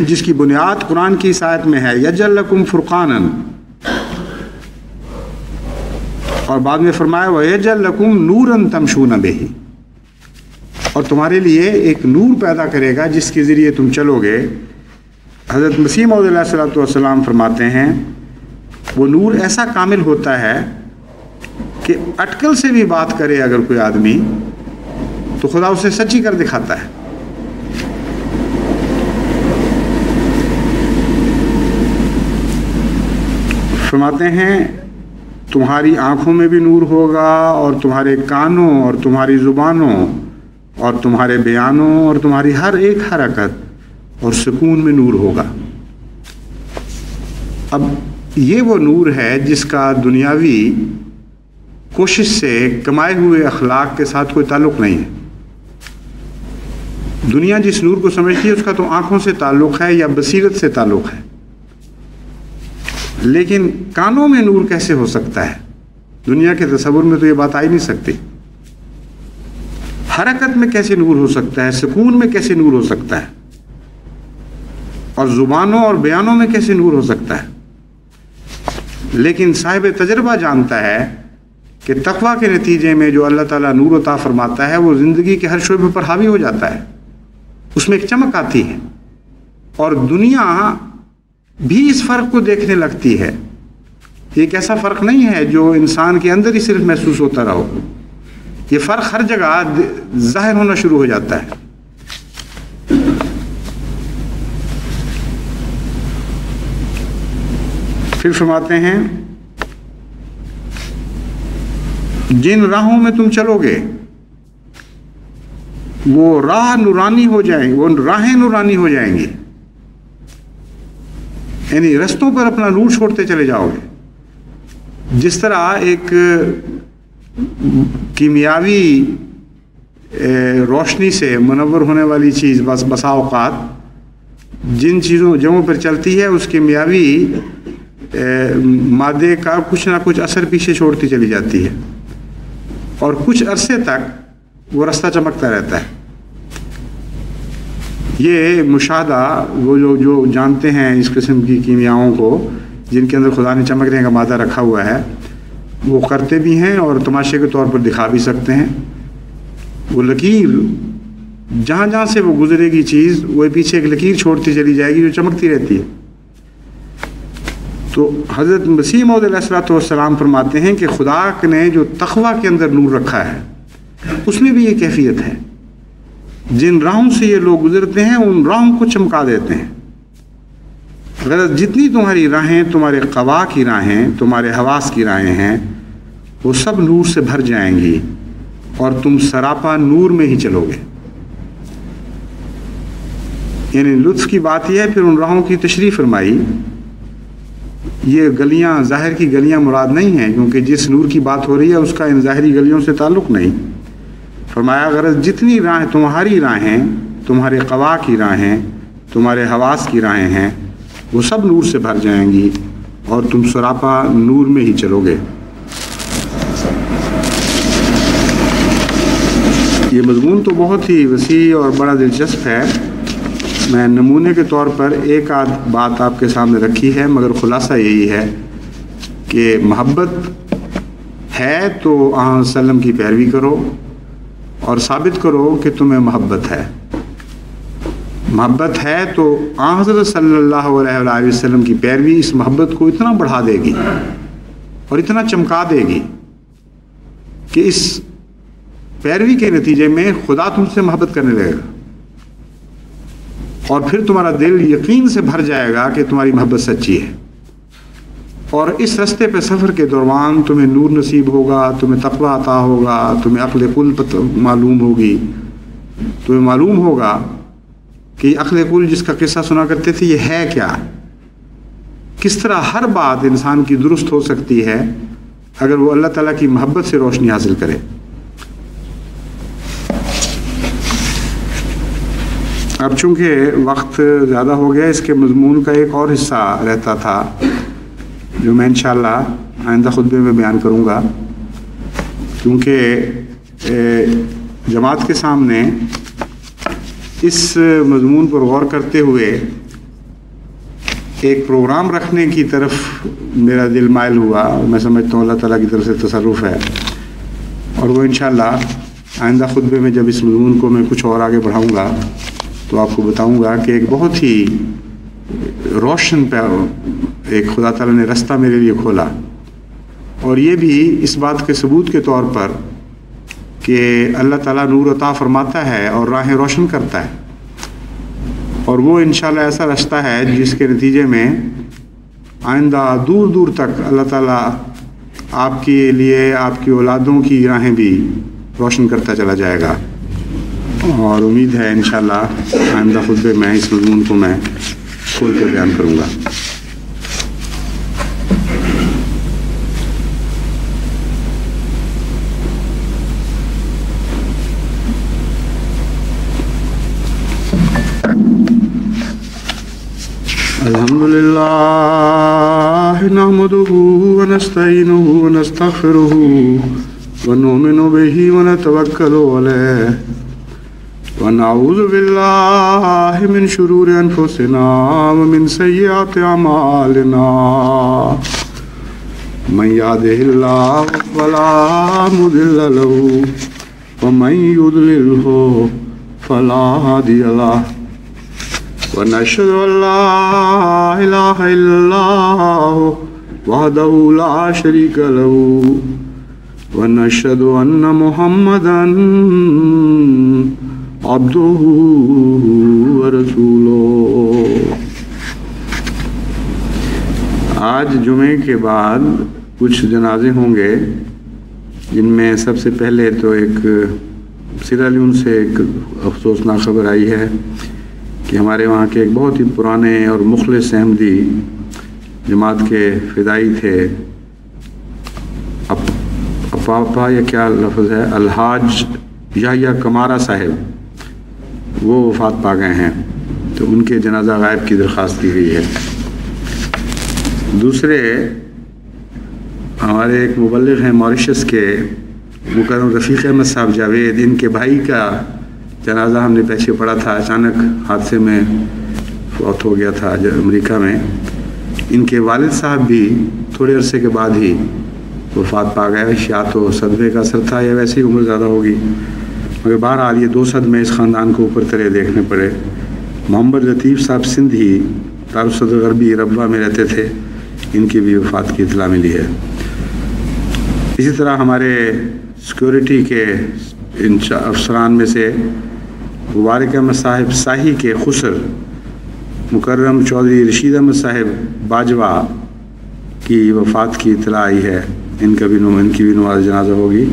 جس کی بنیاد قرآن کی آیت میں ہے، یجعل لکم فرقانا، اور بعد میں فرمایا وَيَجْعَلْ لَكُمْ نُورًا تَمْشُونَ بِهِ، اور تمہارے لیے ایک نور پیدا کرے گا جس کے ذریعے تم چلو گے۔ حضرت مسیح موعود علیہ الصلوۃ والسلام فرماتے ہیں وہ نور ایسا کامل ہوتا ہے کہ اٹکل سے بھی بات کرے اگر کوئی آدمی تو خدا اسے سچی کر دکھاتا ہے۔ فرماتے ہیں تمہاری آنکھوں میں بھی نور ہوگا، اور تمہارے کانوں اور تمہاری زبانوں اور تمہارے بیانوں اور تمہاری ہر ایک حرکت اور سکون میں نور ہوگا۔ اب یہ وہ نور ہے جس کا دنیاوی کوشش سے کمائے ہوئے اخلاق کے ساتھ کوئی تعلق نہیں ہے۔ دنیا جس نور کو سمجھتی ہے اس کا تو آنکھوں سے تعلق ہے یا بصیرت سے تعلق ہے، لیکن کانوں میں نور کیسے ہو سکتا ہے؟ دنیا کے تصور میں تو یہ بات آ ہی نہیں سکتی۔ حرکت میں کیسے نور ہو سکتا ہے؟ سکون میں کیسے نور ہو سکتا ہے؟ اور زبانوں اور بیانوں میں کیسے نور ہو سکتا ہے؟ لیکن صاحب تجربہ جانتا ہے کہ تقویٰ کے نتیجے میں جو اللہ تعالیٰ نور عطا فرماتا ہے وہ زندگی کے ہر شعبے پر حاوی ہو جاتا ہے، اس میں ایک چمک آتی ہے، اور دنیا بھی اس فرق کو دیکھنے لگتی ہے۔ ایک ایسا فرق نہیں ہے جو انسان کے اندر ہی صرف محسوس ہوتا رہو، یہ فرق ہر جگہ ظاہر ہونا شروع ہو جاتا ہے۔ پھر فرماتے ہیں جن راہوں میں تم چلو گے وہ راہ نورانی ہو جائیں، وہ راہیں نورانی ہو جائیں گی، یعنی رستوں پر اپنا نور چھوڑتے چلے جاؤ گے۔ جس طرح ایک کیمیاوی روشنی سے منور ہونے والی چیز بسا اوقات جن جگہوں پر چلتی ہے اس کیمیاوی مادے کا کچھ نہ کچھ اثر پیچھے چھوڑتی چلی جاتی ہے، اور کچھ عرصے تک وہ رستہ چمکتا رہتا ہے۔ یہ مشاہدہ وہ جو جانتے ہیں اس قسم کی کیمیاؤں کو جن کے اندر خدا نے چمکنے کا مادہ رکھا ہوا ہے وہ کرتے بھی ہیں اور تماشے کے طور پر دکھا بھی سکتے ہیں۔ وہ لکیر جہاں جہاں سے وہ گزرے گی چیز وہ پیچھے ایک لکیر چھوڑتی چلی جائے گی جو چمکتی رہتی ہے۔ تو حضرت مسیح موعود علیہ الصلوۃ والسلام فرماتے ہیں کہ خدا نے جو تقویٰ کے اندر نور رکھا ہے اس میں بھی یہ کیفیت ہے، جن راہوں سے یہ لوگ گزرتے ہیں ان راہوں کو چمکا دیتے ہیں۔ غرض جتنی تمہاری راہیں، تمہارے قوا کی راہیں، تمہارے حواس کی راہیں ہیں وہ سب نور سے بھر جائیں گی اور تم سراپا نور میں ہی چلو گے۔ یعنی لطف کی بات یہ ہے، پھر ان راہوں کی تشریح فرمائی۔ یہ گلیاں ظاہر کی گلیاں مراد نہیں ہیں، کیونکہ جس نور کی بات ہو رہی ہے اس کا ان ظاہری گلیوں سے تعلق نہیں۔ فرمایا غرض جتنی راہیں تمہاری راہیں، تمہارے قوا کی راہیں، تمہارے حواس کی راہیں ہیں وہ سب نور سے بھر جائیں گی اور تم سراپا نور میں ہی چلو گے۔ یہ مضمون تو بہت ہی وسیع اور بڑا دلچسپ ہے، میں نمونے کے طور پر ایک آدھ بات آپ کے سامنے رکھی ہے، مگر خلاصہ یہی ہے کہ محبت ہے تو آن وسلم کی پیروی کرو اور ثابت کرو کہ تمہیں محبت ہے۔ محبت ہے تو آن حضرت صلی اللہ علیہ وآلہ وسلم کی پیروی اس محبت کو اتنا بڑھا دے گی اور اتنا چمکا دے گی کہ اس پیروی کے نتیجے میں خدا تم سے محبت کرنے لگے گا، اور پھر تمہارا دل یقین سے بھر جائے گا کہ تمہاری محبت سچی ہے، اور اس رستے پہ سفر کے دوران تمہیں نور نصیب ہوگا، تمہیں تقوی عطا ہوگا، تمہیں عقل کل معلوم ہوگی، تمہیں معلوم ہوگا کہ عقل کل جس کا قصہ سنا کرتے تھے یہ ہے کیا، کس طرح ہر بات انسان کی درست ہو سکتی ہے اگر وہ اللہ تعالیٰ کی محبت سے روشنی حاصل کرے۔ اب چونکہ وقت زیادہ ہو گیا، اس کے مضمون کا ایک اور حصہ رہتا تھا جو میں انشاءاللہ آئندہ خطبے میں بیان کروں گا، کیونکہ جماعت کے سامنے اس مضمون پر غور کرتے ہوئے ایک پروگرام رکھنے کی طرف میرا دل مائل ہوا. میں سمجھتا ہوں اللہ تعالیٰ کی طرف سے تصرف ہے, اور وہ انشاءاللہ آئندہ خطبے میں جب اس مضمون کو میں کچھ اور آگے بڑھاؤں گا تو آپ کو بتاؤں گا کہ ایک بہت ہی روشن پہ ایک خدا تعالیٰ نے رستہ میرے لیے کھولا, اور یہ بھی اس بات کے ثبوت کے طور پر کہ اللہ تعالیٰ نور عطا فرماتا ہے اور راہیں روشن کرتا ہے, اور وہ انشاءاللہ ایسا رستہ ہے جس کے نتیجے میں آئندہ دور دور تک اللہ تعالیٰ آپ کے لیے آپ کی اولادوں کی راہیں بھی روشن کرتا چلا جائے گا. اور امید ہے انشاءاللہ آئندہ خطبے میں اس مضمون کو میں کھول کے بیان کروں گا. الحمدللہ نحمدہ ونستعینہ ونستغفرہ ونؤمن بہ ونتوکل علیہ ونعوذ باللہ من شرور انفسنا ومن سیئات اعمالنا من یہدہ اللہ فلا مضل لہ ومن یضللہ فلا ہادی لہ ونشهد أن لا إله إلا الله وحده لا شريك له ونشهد أن محمدا عبده ورسوله. آج جمعے کے بعد کچھ جنازے ہوں گے, جن میں سب سے پہلے تو ایک سیرا لیون سے ایک افسوسناک خبر آئی ہے کہ ہمارے وہاں کے ایک بہت ہی پرانے اور مخلص احمدی جماعت کے فدائی تھے, اپاپا یا کیا لفظ ہے, الحاج یحییٰ کمارہ صاحب, وہ وفات پا گئے ہیں, تو ان کے جنازہ غائب کی درخواست کی گئی ہے. دوسرے ہمارے ایک مبلغ ہیں ماریشس کے, مکرم رفیق احمد صاحب جاوید, ان کے بھائی کا جنازہ ہم نے پیچھے پڑا تھا, اچانک حادثے میں فوت ہو گیا تھا امریکہ میں. ان کے والد صاحب بھی تھوڑے عرصے کے بعد ہی وفات پا گئے, یا تو صدمے کا اثر تھا یا ویسے ہی عمر زیادہ ہوگی, مگر بہرحال یہ 2 صدمے اس خاندان کو اوپر تلے دیکھنے پڑے. محمد لطیف صاحب سندھی دارالصدر غربی ربوہ میں رہتے تھے, ان کی بھی وفات کی اطلاع ملی ہے. اسی طرح ہمارے سیکورٹی کے افسران میں سے مبارک احمد صاحب ساہی کے خسر, مکرم چودھری رشید احمد صاحب باجوہ کی وفات کی اطلاع آئی ہے, ان کی بھی نماز جنازہ ہوگی.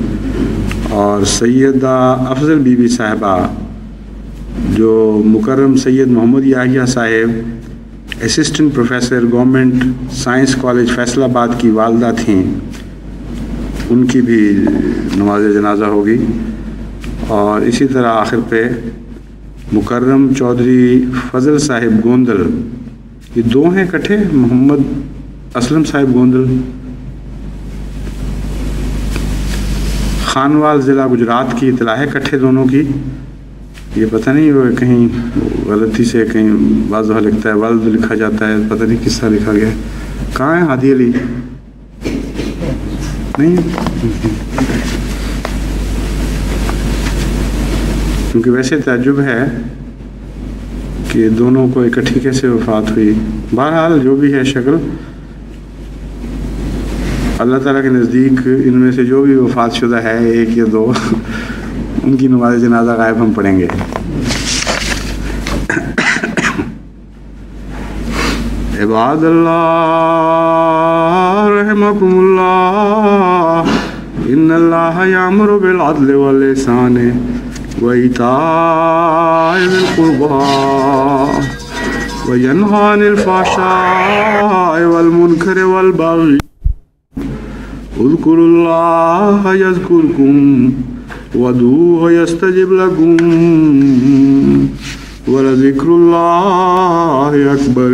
اور سیدہ افضل بی بی صاحبہ جو مکرم سید محمد یحییٰ صاحب assistant professor government science college Faisal آباد کی والدہ تھیں, ان کی بھی نماز جنازہ ہوگی. اور اسی طرح آخر پہ مکرم چودھری فضل صاحب گوندل, یہ 2 ہیں اکٹھے, محمد اسلم صاحب گوندل, خانوال ضلع گجرات کی اطلاع ہے اکٹھے دونوں کی. یہ پتہ نہیں وہ کہیں غلطی سے کہیں بعض دفعہ لکھتا ہے ولد لکھا جاتا ہے, پتہ نہیں کس طرح لکھا گیا. کہاں ہے ہادی علی؟ نہیں, کیونکہ ویسے تعجب ہے کہ دونوں کو اکٹھی کیسے وفات ہوئی. بہرحال جو بھی ہے شکل, اللہ تعالیٰ کے نزدیک ان میں سے جو بھی وفات شدہ ہے 1 یا 2 ان کی نماز جنازہ غائب ہم پڑھیں گے. عباد اللہ رحمکم اللہ, ان اللہ یامر بالعدل والاحسان وإيتاء ذي القربى وينهى عن الفحشاء والمنكر والبغي اذكروا الله يذكركم وادعوه يستجب لكم ولذكر الله أكبر.